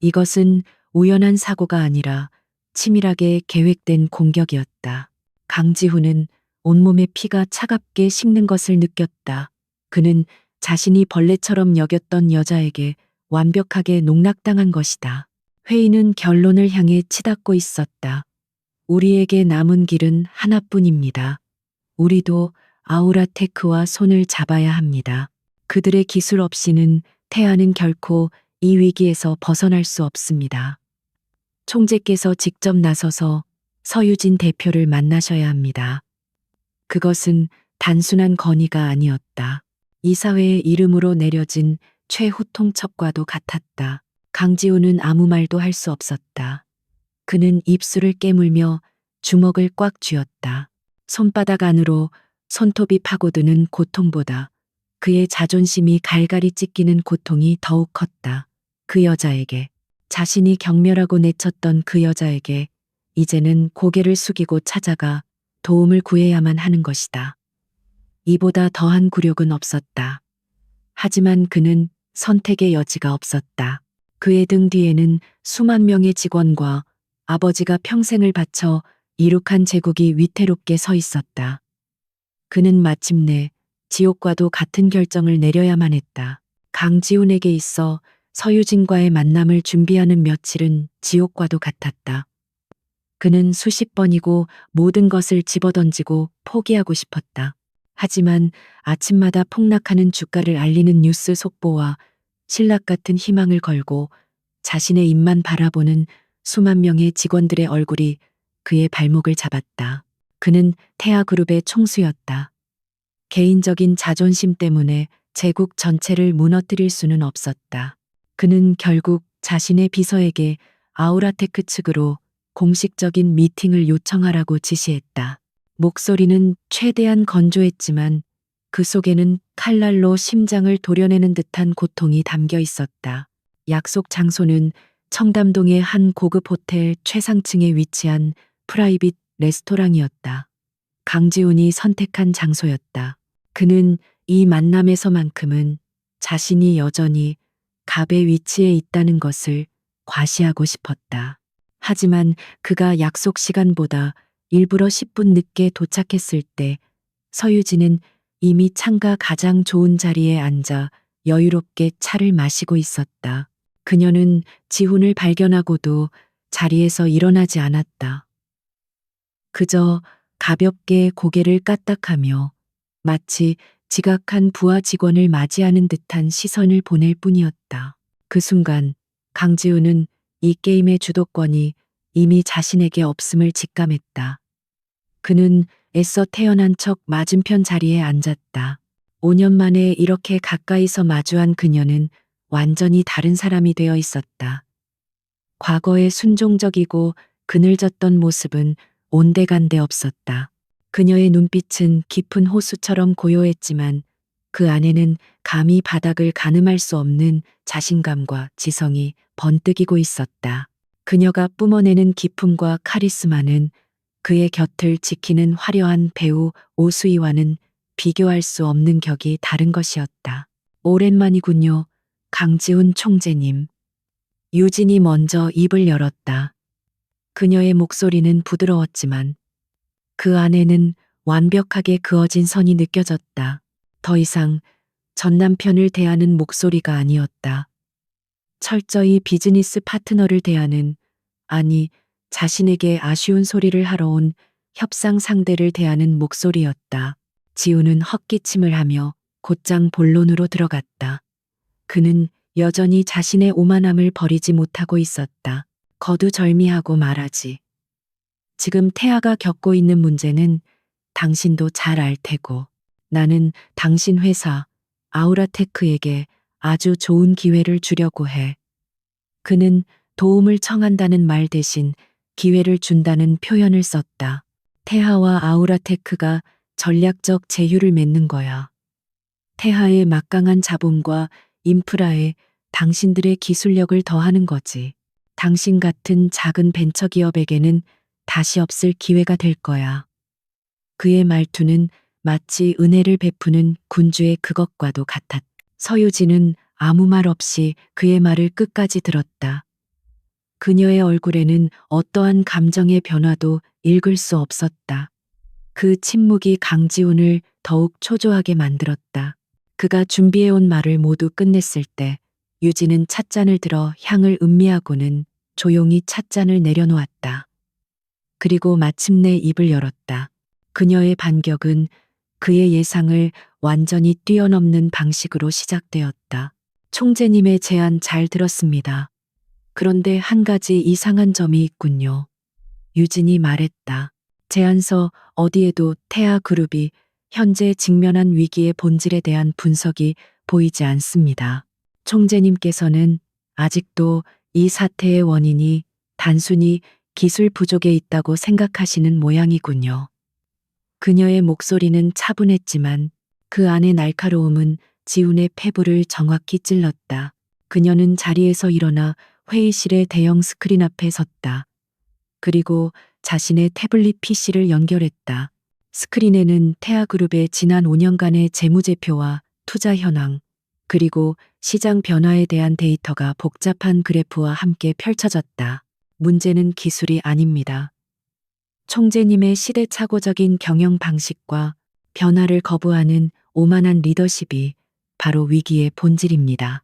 이것은 우연한 사고가 아니라 치밀하게 계획된 공격이었다. 강지훈은 온몸의 피가 차갑게 식는 것을 느꼈다. 그는 자신이 벌레처럼 여겼던 여자에게 완벽하게 농락당한 것이다. 회의는 결론을 향해 치닫고 있었다. 우리에게 남은 길은 하나뿐입니다. 우리도 아우라테크와 손을 잡아야 합니다. 그들의 기술 없이는 태아는 결코 이 위기에서 벗어날 수 없습니다. 총재께서 직접 나서서 서유진 대표를 만나셔야 합니다. 그것은 단순한 건의가 아니었다. 이사회의 이름으로 내려진 최후통첩과도 같았다. 강지훈은 아무 말도 할 수 없었다. 그는 입술을 깨물며 주먹을 꽉 쥐었다. 손바닥 안으로 손톱이 파고드는 고통보다 그의 자존심이 갈갈이 찢기는 고통이 더욱 컸다. 그 여자에게, 자신이 경멸하고 내쳤던 그 여자에게 이제는 고개를 숙이고 찾아가 도움을 구해야만 하는 것이다. 이보다 더한 굴욕은 없었다. 하지만 그는 선택의 여지가 없었다. 그의 등 뒤에는 수만 명의 직원과 아버지가 평생을 바쳐 이룩한 제국이 위태롭게 서 있었다. 그는 마침내 지옥과도 같은 결정을 내려야만 했다. 강지훈에게 있어 서유진과의 만남을 준비하는 며칠은 지옥과도 같았다. 그는 수십 번이고 모든 것을 집어던지고 포기하고 싶었다. 하지만 아침마다 폭락하는 주가를 알리는 뉴스 속보와 신락 같은 희망을 걸고 자신의 입만 바라보는 수만 명의 직원들의 얼굴이 그의 발목을 잡았다. 그는 태아그룹의 총수였다. 개인적인 자존심 때문에 제국 전체를 무너뜨릴 수는 없었다. 그는 결국 자신의 비서에게 아우라테크 측으로 공식적인 미팅을 요청하라고 지시했다. 목소리는 최대한 건조했지만 그 속에는 칼날로 심장을 도려내는 듯한 고통이 담겨 있었다. 약속 장소는 청담동의 한 고급 호텔 최상층에 위치한 프라이빗 레스토랑이었다. 강지훈이 선택한 장소였다. 그는 이 만남에서만큼은 자신이 여전히 갑의 위치에 있다는 것을 과시하고 싶었다. 하지만 그가 약속 시간보다 일부러 10분 늦게 도착했을 때 서유진은 이미 창가 가장 좋은 자리에 앉아 여유롭게 차를 마시고 있었다. 그녀는 지훈을 발견하고도 자리에서 일어나지 않았다. 그저 가볍게 고개를 까딱하며 마치 지각한 부하 직원을 맞이하는 듯한 시선을 보낼 뿐이었다. 그 순간 강지훈은 이 게임의 주도권이 이미 자신에게 없음을 직감했다. 그는 애써 태어난 척 맞은편 자리에 앉았다. 5년 만에 이렇게 가까이서 마주한 그녀는 완전히 다른 사람이 되어 있었다. 과거의 순종적이고 그늘졌던 모습은 온데간데 없었다. 그녀의 눈빛은 깊은 호수처럼 고요했지만 그 안에는 감히 바닥을 가늠할 수 없는 자신감과 지성이 번뜩이고 있었다. 그녀가 뿜어내는 기품과 카리스마는 그의 곁을 지키는 화려한 배우 오수희와는 비교할 수 없는 격이 다른 것이었다. 오랜만이군요, 강지훈 총재님. 유진이 먼저 입을 열었다. 그녀의 목소리는 부드러웠지만 그 안에는 완벽하게 그어진 선이 느껴졌다. 더 이상 전 남편을 대하는 목소리가 아니었다. 철저히 비즈니스 파트너를 대하는, 아니, 자신에게 아쉬운 소리를 하러 온 협상 상대를 대하는 목소리였다. 지우는 헛기침을 하며 곧장 본론으로 들어갔다. 그는 여전히 자신의 오만함을 버리지 못하고 있었다. 거두절미하고 말하지. 지금 태아가 겪고 있는 문제는 당신도 잘 알 테고, 나는 당신 회사 아우라테크에게 아주 좋은 기회를 주려고 해. 그는 도움을 청한다는 말 대신 기회를 준다는 표현을 썼다. 태아와 아우라테크가 전략적 제휴를 맺는 거야. 태아의 막강한 자본과 인프라에 당신들의 기술력을 더하는 거지. 당신 같은 작은 벤처기업에게는 다시 없을 기회가 될 거야. 그의 말투는 마치 은혜를 베푸는 군주의 그것과도 같았다. 서유진은 아무 말 없이 그의 말을 끝까지 들었다. 그녀의 얼굴에는 어떠한 감정의 변화도 읽을 수 없었다. 그 침묵이 강지훈을 더욱 초조하게 만들었다. 그가 준비해온 말을 모두 끝냈을 때 유진은 찻잔을 들어 향을 음미하고는 조용히 찻잔을 내려놓았다. 그리고 마침내 입을 열었다. 그녀의 반격은 그의 예상을 완전히 뛰어넘는 방식으로 시작되었다. 총재님의 제안 잘 들었습니다. 그런데 한 가지 이상한 점이 있군요. 유진이 말했다. 제안서 어디에도 태아그룹이 현재 직면한 위기의 본질에 대한 분석이 보이지 않습니다. 총재님께서는 아직도 이 사태의 원인이 단순히 기술 부족에 있다고 생각하시는 모양이군요. 그녀의 목소리는 차분했지만 그 안의 날카로움은 지훈의 폐부를 정확히 찔렀다. 그녀는 자리에서 일어나 회의실의 대형 스크린 앞에 섰다. 그리고 자신의 태블릿 PC를 연결했다. 스크린에는 태아그룹의 지난 5년간의 재무제표와 투자 현황, 그리고 시장 변화에 대한 데이터가 복잡한 그래프와 함께 펼쳐졌다. 문제는 기술이 아닙니다. 총재님의 시대착오적인 경영 방식과 변화를 거부하는 오만한 리더십이 바로 위기의 본질입니다.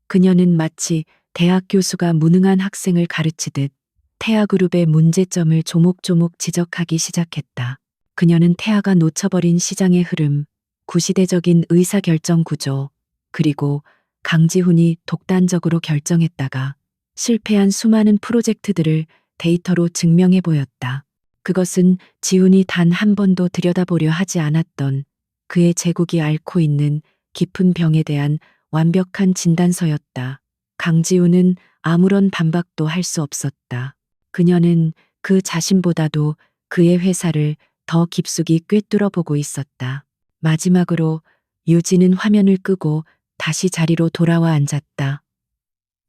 그녀는 마치 대학 교수가 무능한 학생을 가르치듯 태아그룹의 문제점을 조목조목 지적하기 시작했다. 그녀는 태아가 놓쳐버린 시장의 흐름, 구시대적인 의사결정 구조, 그리고 강지훈이 독단적으로 결정했다가 실패한 수많은 프로젝트들을 데이터로 증명해 보였다. 그것은 지훈이 단 한 번도 들여다보려 하지 않았던 그의 제국이 앓고 있는 깊은 병에 대한 완벽한 진단서였다. 강지훈은 아무런 반박도 할 수 없었다. 그녀는 그 자신보다도 그의 회사를 더 깊숙이 꿰뚫어 보고 있었다. 마지막으로 유진은 화면을 끄고 다시 자리로 돌아와 앉았다.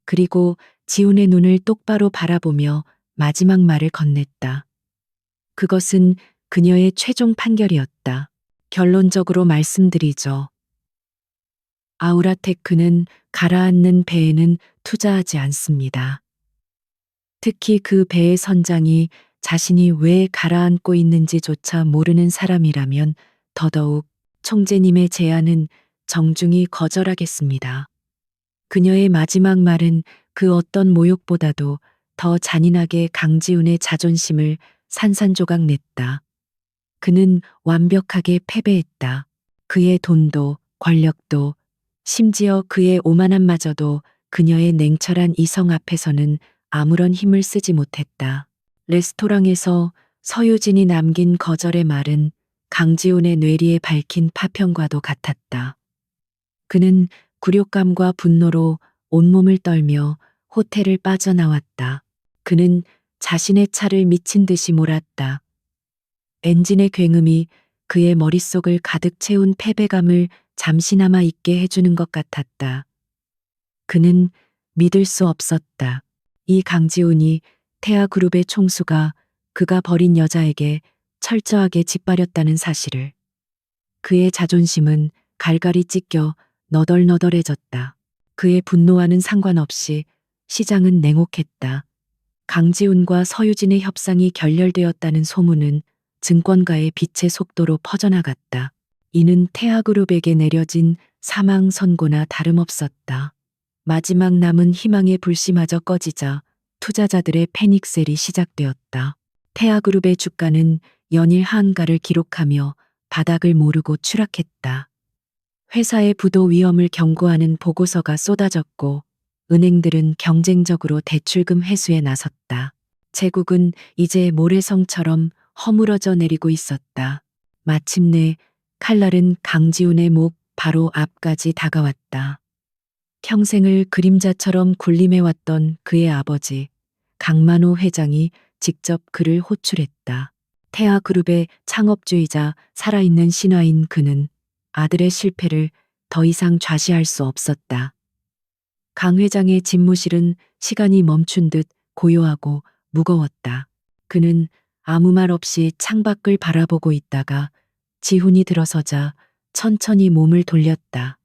그리고 지훈의 눈을 똑바로 바라보며 마지막 말을 건넸다. 그것은 그녀의 최종 판결이었다. 결론적으로 말씀드리죠. 아우라테크는 가라앉는 배에는 투자하지 않습니다. 특히 그 배의 선장이 자신이 왜 가라앉고 있는지조차 모르는 사람이라면 더더욱 총재님의 제안은 정중히 거절하겠습니다. 그녀의 마지막 말은 그 어떤 모욕보다도 더 잔인하게 강지훈의 자존심을 산산조각 냈다. 그는 완벽하게 패배했다. 그의 돈도 권력도 심지어 그의 오만함마저도 그녀의 냉철한 이성 앞에서는 아무런 힘을 쓰지 못했다. 레스토랑에서 서유진이 남긴 거절의 말은 강지훈의 뇌리에 밝힌 파편과도 같았다. 그는 굴욕감과 분노로 온몸을 떨며 호텔을 빠져나왔다. 그는 자신의 차를 미친 듯이 몰았다. 엔진의 굉음이 그의 머릿속을 가득 채운 패배감을 잠시나마 잊게 해주는 것 같았다. 그는 믿을 수 없었다. 이 강지훈이 태아그룹의 총수가 그가 버린 여자에게 철저하게 짓밟았다는 사실을. 그의 자존심은 갈갈이 찢겨 너덜너덜해졌다. 그의 분노와는 상관없이 시장은 냉혹했다. 강지훈과 서유진의 협상이 결렬되었다는 소문은 증권가의 빛의 속도로 퍼져나갔다. 이는 태아그룹에게 내려진 사망 선고나 다름없었다. 마지막 남은 희망의 불씨마저 꺼지자 투자자들의 패닉셀이 시작되었다. 태아그룹의 주가는 연일 하한가를 기록하며 바닥을 모르고 추락했다. 회사의 부도 위험을 경고하는 보고서가 쏟아졌고 은행들은 경쟁적으로 대출금 회수에 나섰다. 제국은 이제 모래성처럼 허물어져 내리고 있었다. 마침내 칼날은 강지훈의 목 바로 앞까지 다가왔다. 평생을 그림자처럼 군림해왔던 그의 아버지 강만호 회장이 직접 그를 호출했다. 태아그룹의 창업주이자 살아있는 신화인 그는 아들의 실패를 더 이상 좌시할 수 없었다. 강 회장의 집무실은 시간이 멈춘 듯 고요하고 무거웠다. 그는 아무 말 없이 창밖을 바라보고 있다가 지훈이 들어서자 천천히 몸을 돌렸다.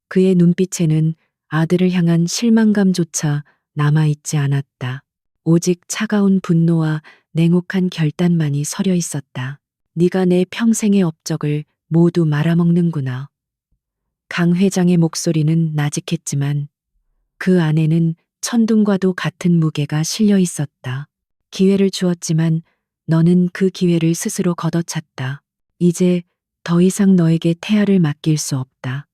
그의 눈빛에는 아들을 향한 실망감조차 남아있지 않았다. 오직 차가운 분노와 냉혹한 결단만이 서려 있었다. 네가 내 평생의 업적을 모두 말아먹는구나. 강 회장의 목소리는 나직했지만 그 안에는 천둥과도 같은 무게가 실려 있었다. 기회를 주었지만 너는 그 기회를 스스로 걷어찼다. 이제 더 이상 너에게 태아를 맡길 수 없다.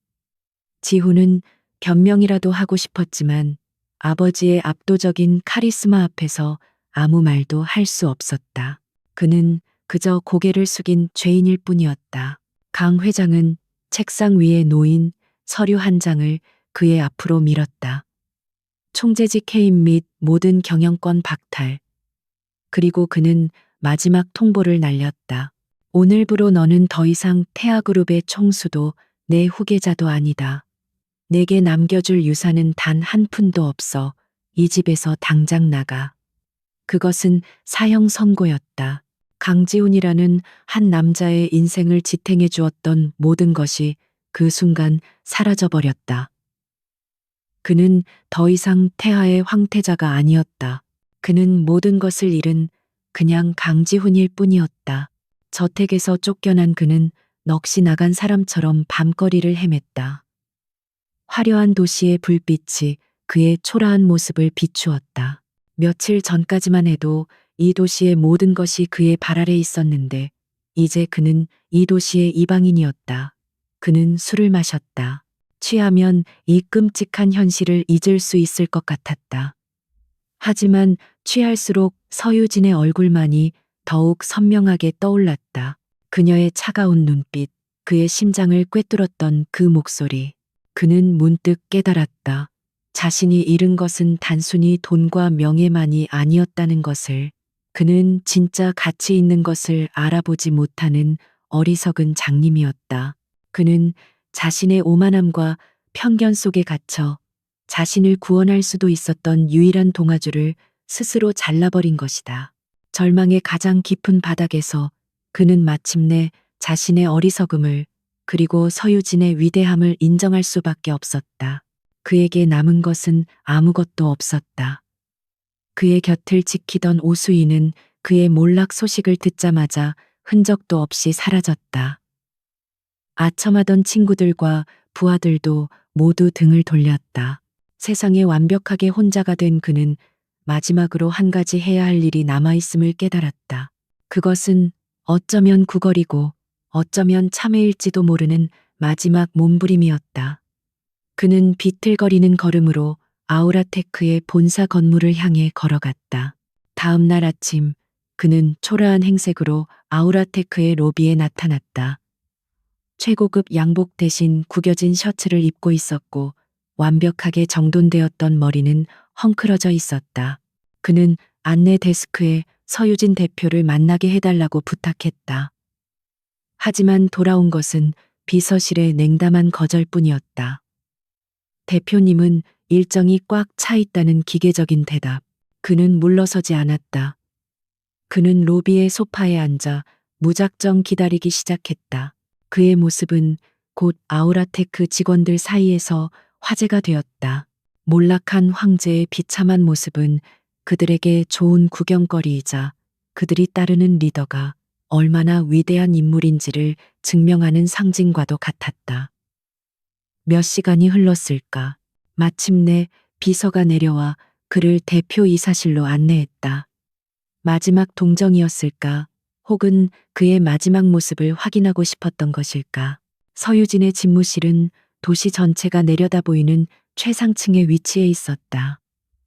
지훈은 변명이라도 하고 싶었지만 아버지의 압도적인 카리스마 앞에서 아무 말도 할 수 없었다. 그는 그저 고개를 숙인 죄인일 뿐이었다. 강 회장은 책상 위에 놓인 서류 한 장을 그의 앞으로 밀었다. 총재직 해임 및 모든 경영권 박탈. 그리고 그는 마지막 통보를 날렸다. 오늘부로 너는 더 이상 태아그룹의 총수도 내 후계자도 아니다. 내게 남겨줄 유산은 단 한 푼도 없어. 이 집에서 당장 나가. 그것은 사형 선고였다. 강지훈이라는 한 남자의 인생을 지탱해 주었던 모든 것이 그 순간 사라져버렸다. 그는 더 이상 태아의 황태자가 아니었다. 그는 모든 것을 잃은 그냥 강지훈일 뿐이었다. 저택에서 쫓겨난 그는 넋이 나간 사람처럼 밤거리를 헤맸다. 화려한 도시의 불빛이 그의 초라한 모습을 비추었다. 며칠 전까지만 해도 이 도시의 모든 것이 그의 발 아래 있었는데 이제 그는 이 도시의 이방인이었다. 그는 술을 마셨다. 취하면 이 끔찍한 현실을 잊을 수 있을 것 같았다. 하지만 취할수록 서유진의 얼굴만이 더욱 선명하게 떠올랐다. 그녀의 차가운 눈빛, 그의 심장을 꿰뚫었던 그 목소리. 그는 문득 깨달았다. 자신이 잃은 것은 단순히 돈과 명예만이 아니었다는 것을. 그는 진짜 가치 있는 것을 알아보지 못하는 어리석은 장님이었다. 그는 자신의 오만함과 편견 속에 갇혀 자신을 구원할 수도 있었던 유일한 동아줄을 스스로 잘라버린 것이다. 절망의 가장 깊은 바닥에서 그는 마침내 자신의 어리석음을 그리고 서유진의 위대함을 인정할 수밖에 없었다. 그에게 남은 것은 아무것도 없었다. 그의 곁을 지키던 오수희는 그의 몰락 소식을 듣자마자 흔적도 없이 사라졌다. 아첨하던 친구들과 부하들도 모두 등을 돌렸다. 세상에 완벽하게 혼자가 된 그는 마지막으로 한 가지 해야 할 일이 남아있음을 깨달았다. 그것은 어쩌면 구걸이고 어쩌면 참회일지도 모르는 마지막 몸부림이었다. 그는 비틀거리는 걸음으로 아우라테크의 본사 건물을 향해 걸어갔다. 다음 날 아침 그는 초라한 행색으로 아우라테크의 로비에 나타났다. 최고급 양복 대신 구겨진 셔츠를 입고 있었고 완벽하게 정돈되었던 머리는 헝클어져 있었다. 그는 안내 데스크에 서유진 대표를 만나게 해달라고 부탁했다. 하지만 돌아온 것은 비서실의 냉담한 거절뿐이었다. 대표님은 일정이 꽉 차 있다는 기계적인 대답. 그는 물러서지 않았다. 그는 로비의 소파에 앉아 무작정 기다리기 시작했다. 그의 모습은 곧 아우라테크 직원들 사이에서 화제가 되었다. 몰락한 황제의 비참한 모습은 그들에게 좋은 구경거리이자 그들이 따르는 리더가 얼마나 위대한 인물인지를 증명하는 상징과도 같았다. 몇 시간이 흘렀을까. 마침내 비서가 내려와 그를 대표 이사실로 안내했다. 마지막 동정이었을까? 혹은 그의 마지막 모습을 확인하고 싶었던 것일까? 서유진의 집무실은 도시 전체가 내려다 보이는 최상층의 위치에 있었다.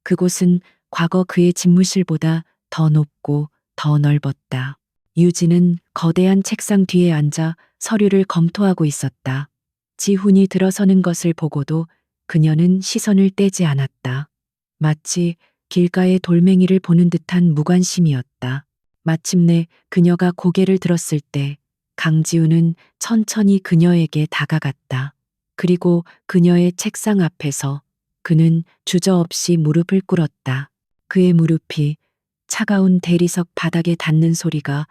그곳은 과거 그의 집무실보다 더 높고 더 넓었다. 유진은 거대한 책상 뒤에 앉아 서류를 검토하고 있었다. 지훈이 들어서는 것을 보고도 그녀는 시선을 떼지 않았다. 마치 길가의 돌멩이를 보는 듯한 무관심이었다. 마침내 그녀가 고개를 들었을 때 강지우는 천천히 그녀에게 다가갔다. 그리고 그녀의 책상 앞에서 그는 주저없이 무릎을 꿇었다. 그의 무릎이 차가운 대리석 바닥에 닿는 소리가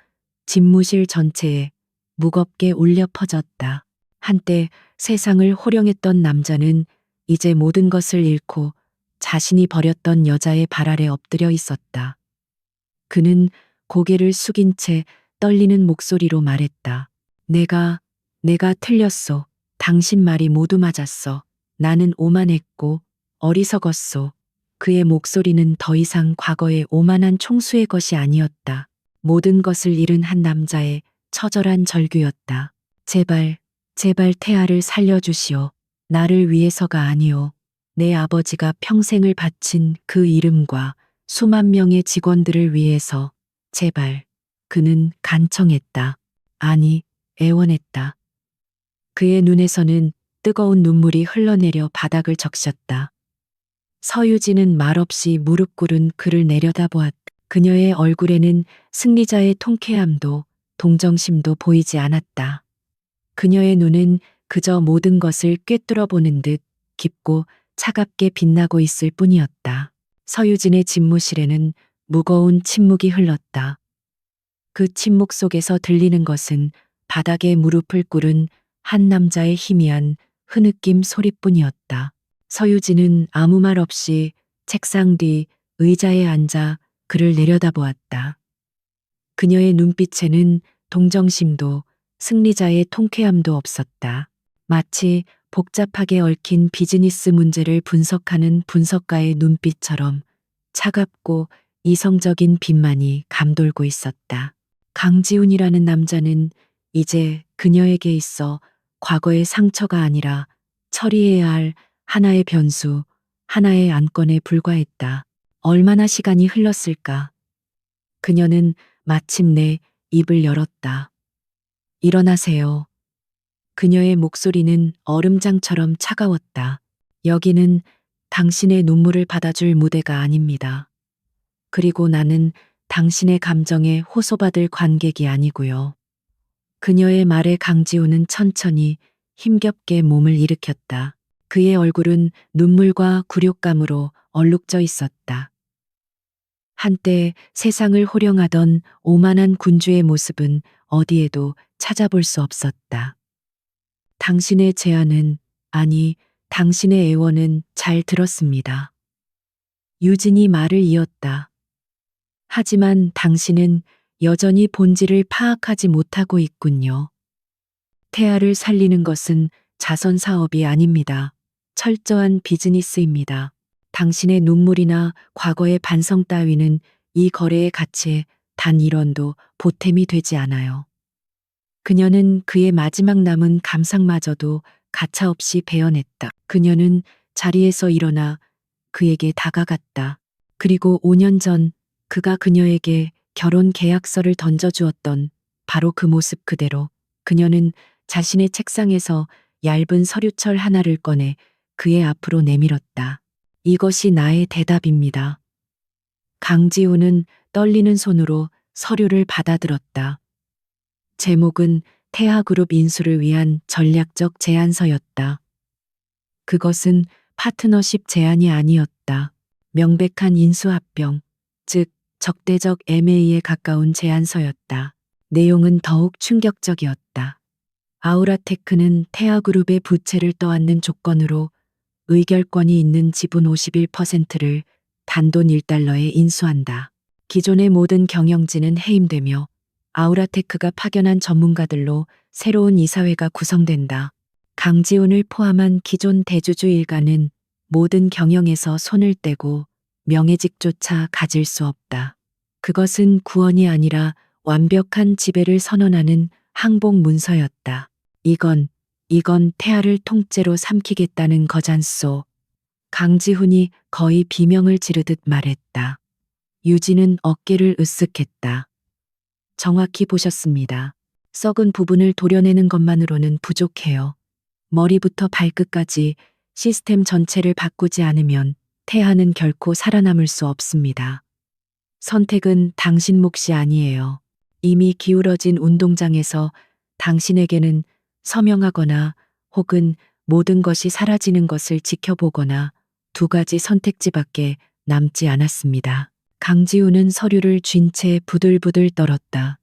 집무실 전체에 무겁게 울려 퍼졌다. 한때 세상을 호령했던 남자는 이제 모든 것을 잃고 자신이 버렸던 여자의 발 아래 엎드려 있었다. 그는 고개를 숙인 채 떨리는 목소리로 말했다. 내가 틀렸소. 당신 말이 모두 맞았어. 나는 오만했고 어리석었소. 그의 목소리는 더 이상 과거의 오만한 총수의 것이 아니었다. 모든 것을 잃은 한 남자의 처절한 절규였다. 제발 태아를 살려주시오. 나를 위해서가 아니오. 내 아버지가 평생을 바친 그 이름과 수만 명의 직원들을 위해서 제발. 그는 간청했다. 아니, 애원했다. 그의 눈에서는 뜨거운 눈물이 흘러내려 바닥을 적셨다. 서유진은 말없이 무릎 꿇은 그를 내려다보았다. 그녀의 얼굴에는 승리자의 통쾌함도 동정심도 보이지 않았다. 그녀의 눈은 그저 모든 것을 꿰뚫어 보는 듯 깊고 차갑게 빛나고 있을 뿐이었다. 서유진의 집무실에는 무거운 침묵이 흘렀다. 그 침묵 속에서 들리는 것은 바닥에 무릎을 꿇은 한 남자의 희미한 흐느낌 소리뿐이었다. 서유진은 아무 말 없이 책상 뒤 의자에 앉아 그를 내려다보았다. 그녀의 눈빛에는 동정심도 승리자의 통쾌함도 없었다. 마치 복잡하게 얽힌 비즈니스 문제를 분석하는 분석가의 눈빛처럼 차갑고 이성적인 빛만이 감돌고 있었다. 강지훈이라는 남자는 이제 그녀에게 있어 과거의 상처가 아니라 처리해야 할 하나의 변수, 하나의 안건에 불과했다. 얼마나 시간이 흘렀을까? 그녀는 마침내 입을 열었다. 일어나세요. 그녀의 목소리는 얼음장처럼 차가웠다. 여기는 당신의 눈물을 받아줄 무대가 아닙니다. 그리고 나는 당신의 감정에 호소받을 관객이 아니고요. 그녀의 말에 강지우는 천천히 힘겹게 몸을 일으켰다. 그의 얼굴은 눈물과 굴욕감으로 얼룩져 있었다. 한때 세상을 호령하던 오만한 군주의 모습은 어디에도 찾아볼 수 없었다. 당신의 제안은, 아니, 당신의 애원은 잘 들었습니다. 유진이 말을 이었다. 하지만 당신은 여전히 본질을 파악하지 못하고 있군요. 태아를 살리는 것은 자선 사업이 아닙니다. 철저한 비즈니스입니다. 당신의 눈물이나 과거의 반성 따위는 이 거래의 가치에 단 1원도 보탬이 되지 않아요. 그녀는 그의 마지막 남은 감상마저도 가차없이 베어냈다. 그녀는 자리에서 일어나 그에게 다가갔다. 그리고 5년 전 그가 그녀에게 결혼 계약서를 던져주었던 바로 그 모습 그대로 그녀는 자신의 책상에서 얇은 서류철 하나를 꺼내 그의 앞으로 내밀었다. 이것이 나의 대답입니다. 강지우는 떨리는 손으로 서류를 받아들었다. 제목은 태아그룹 인수를 위한 전략적 제안서였다. 그것은 파트너십 제안이 아니었다. 명백한 인수합병, 즉 적대적 M&A에 가까운 제안서였다. 내용은 더욱 충격적이었다. 아우라테크는 태아그룹의 부채를 떠안는 조건으로 의결권이 있는 지분 51%를 단돈 1달러에 인수한다. 기존의 모든 경영진은 해임되며 아우라테크가 파견한 전문가들로 새로운 이사회가 구성된다. 강지훈을 포함한 기존 대주주 일가는 모든 경영에서 손을 떼고 명예직조차 가질 수 없다. 그것은 구원이 아니라 완벽한 지배를 선언하는 항복 문서였다. 이건 태아를 통째로 삼키겠다는 거잖소. 강지훈이 거의 비명을 지르듯 말했다. 유진은 어깨를 으쓱했다. 정확히 보셨습니다. 썩은 부분을 도려내는 것만으로는 부족해요. 머리부터 발끝까지 시스템 전체를 바꾸지 않으면 태아는 결코 살아남을 수 없습니다. 선택은 당신 몫이 아니에요. 이미 기울어진 운동장에서 당신에게는 서명하거나 혹은 모든 것이 사라지는 것을 지켜보거나 두 가지 선택지밖에 남지 않았습니다. 강지우는 서류를 쥔 채 부들부들 떨었다.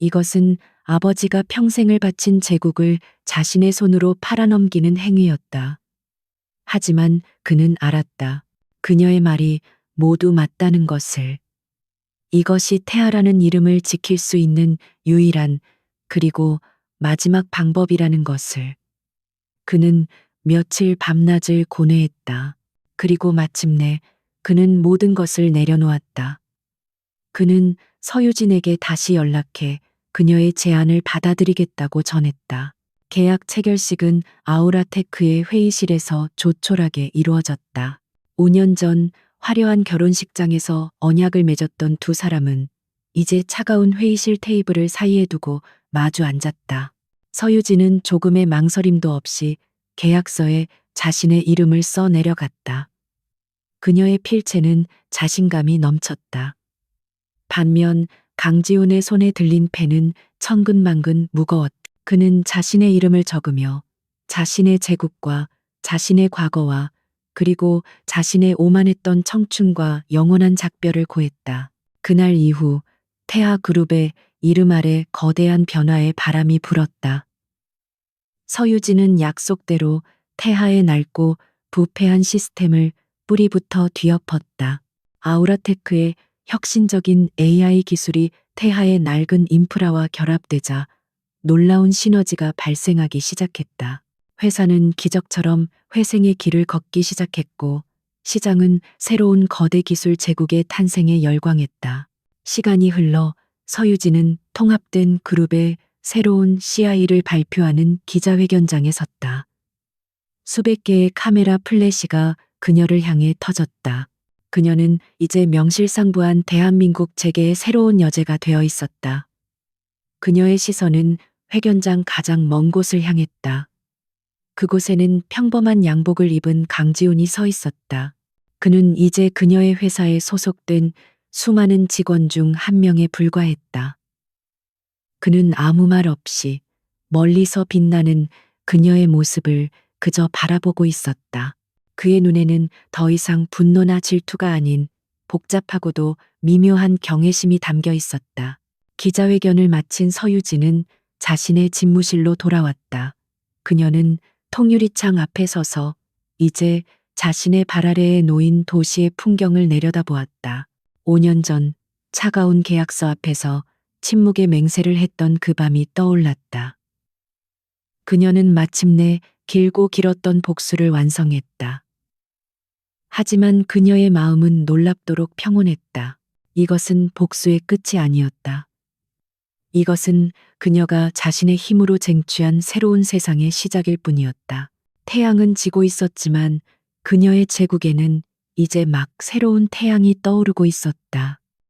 이것은 아버지가 평생을 바친 제국을 자신의 손으로 팔아넘기는 행위였다. 하지만 그는 알았다. 그녀의 말이 모두 맞다는 것을. 이것이 태아라는 이름을 지킬 수 있는 유일한 그리고 마지막 방법이라는 것을. 그는 며칠 밤낮을 고뇌했다. 그리고 마침내 그는 모든 것을 내려놓았다. 그는 서유진에게 다시 연락해 그녀의 제안을 받아들이겠다고 전했다. 계약 체결식은 아우라테크의 회의실에서 조촐하게 이루어졌다. 5년 전 화려한 결혼식장에서 언약을 맺었던 두 사람은 이제 차가운 회의실 테이블을 사이에 두고 마주 앉았다. 서유진은 조금의 망설임도 없이 계약서에 자신의 이름을 써 내려갔다. 그녀의 필체는 자신감이 넘쳤다. 반면 강지훈의 손에 들린 펜은 천근만근 무거웠다. 그는 자신의 이름을 적으며 자신의 제국과 자신의 과거와 그리고 자신의 오만했던 청춘과 영원한 작별을 고했다. 그날 이후 태아 그룹의 이름 아래 거대한 변화의 바람이 불었다. 서유진은 약속대로 태하의 낡고 부패한 시스템을 뿌리부터 뒤엎었다. 아우라테크의 혁신적인 AI 기술이 태하의 낡은 인프라와 결합되자 놀라운 시너지가 발생하기 시작했다. 회사는 기적처럼 회생의 길을 걷기 시작했고 시장은 새로운 거대 기술 제국의 탄생에 열광했다. 시간이 흘러 서유진은 통합된 그룹의 새로운 CI를 발표하는 기자회견장에 섰다. 수백 개의 카메라 플래시가 그녀를 향해 터졌다. 그녀는 이제 명실상부한 대한민국 재계의 새로운 여제가 되어 있었다. 그녀의 시선은 회견장 가장 먼 곳을 향했다. 그곳에는 평범한 양복을 입은 강지훈이 서 있었다. 그는 이제 그녀의 회사에 소속된 수많은 직원 중 한 명에 불과했다. 그는 아무 말 없이 멀리서 빛나는 그녀의 모습을 그저 바라보고 있었다. 그의 눈에는 더 이상 분노나 질투가 아닌 복잡하고도 미묘한 경외심이 담겨 있었다. 기자회견을 마친 서유진은 자신의 집무실로 돌아왔다. 그녀는 통유리창 앞에 서서 이제 자신의 발 아래에 놓인 도시의 풍경을 내려다보았다. 5년 전 차가운 계약서 앞에서 침묵의 맹세를 했던 그 밤이 떠올랐다. 그녀는 마침내 길고 길었던 복수를 완성했다. 하지만 그녀의 마음은 놀랍도록 평온했다. 이것은 복수의 끝이 아니었다. 이것은 그녀가 자신의 힘으로 쟁취한 새로운 세상의 시작일 뿐이었다. 태양은 지고 있었지만 그녀의 제국에는 이제 막 새로운 태양이 떠오르고 있었다.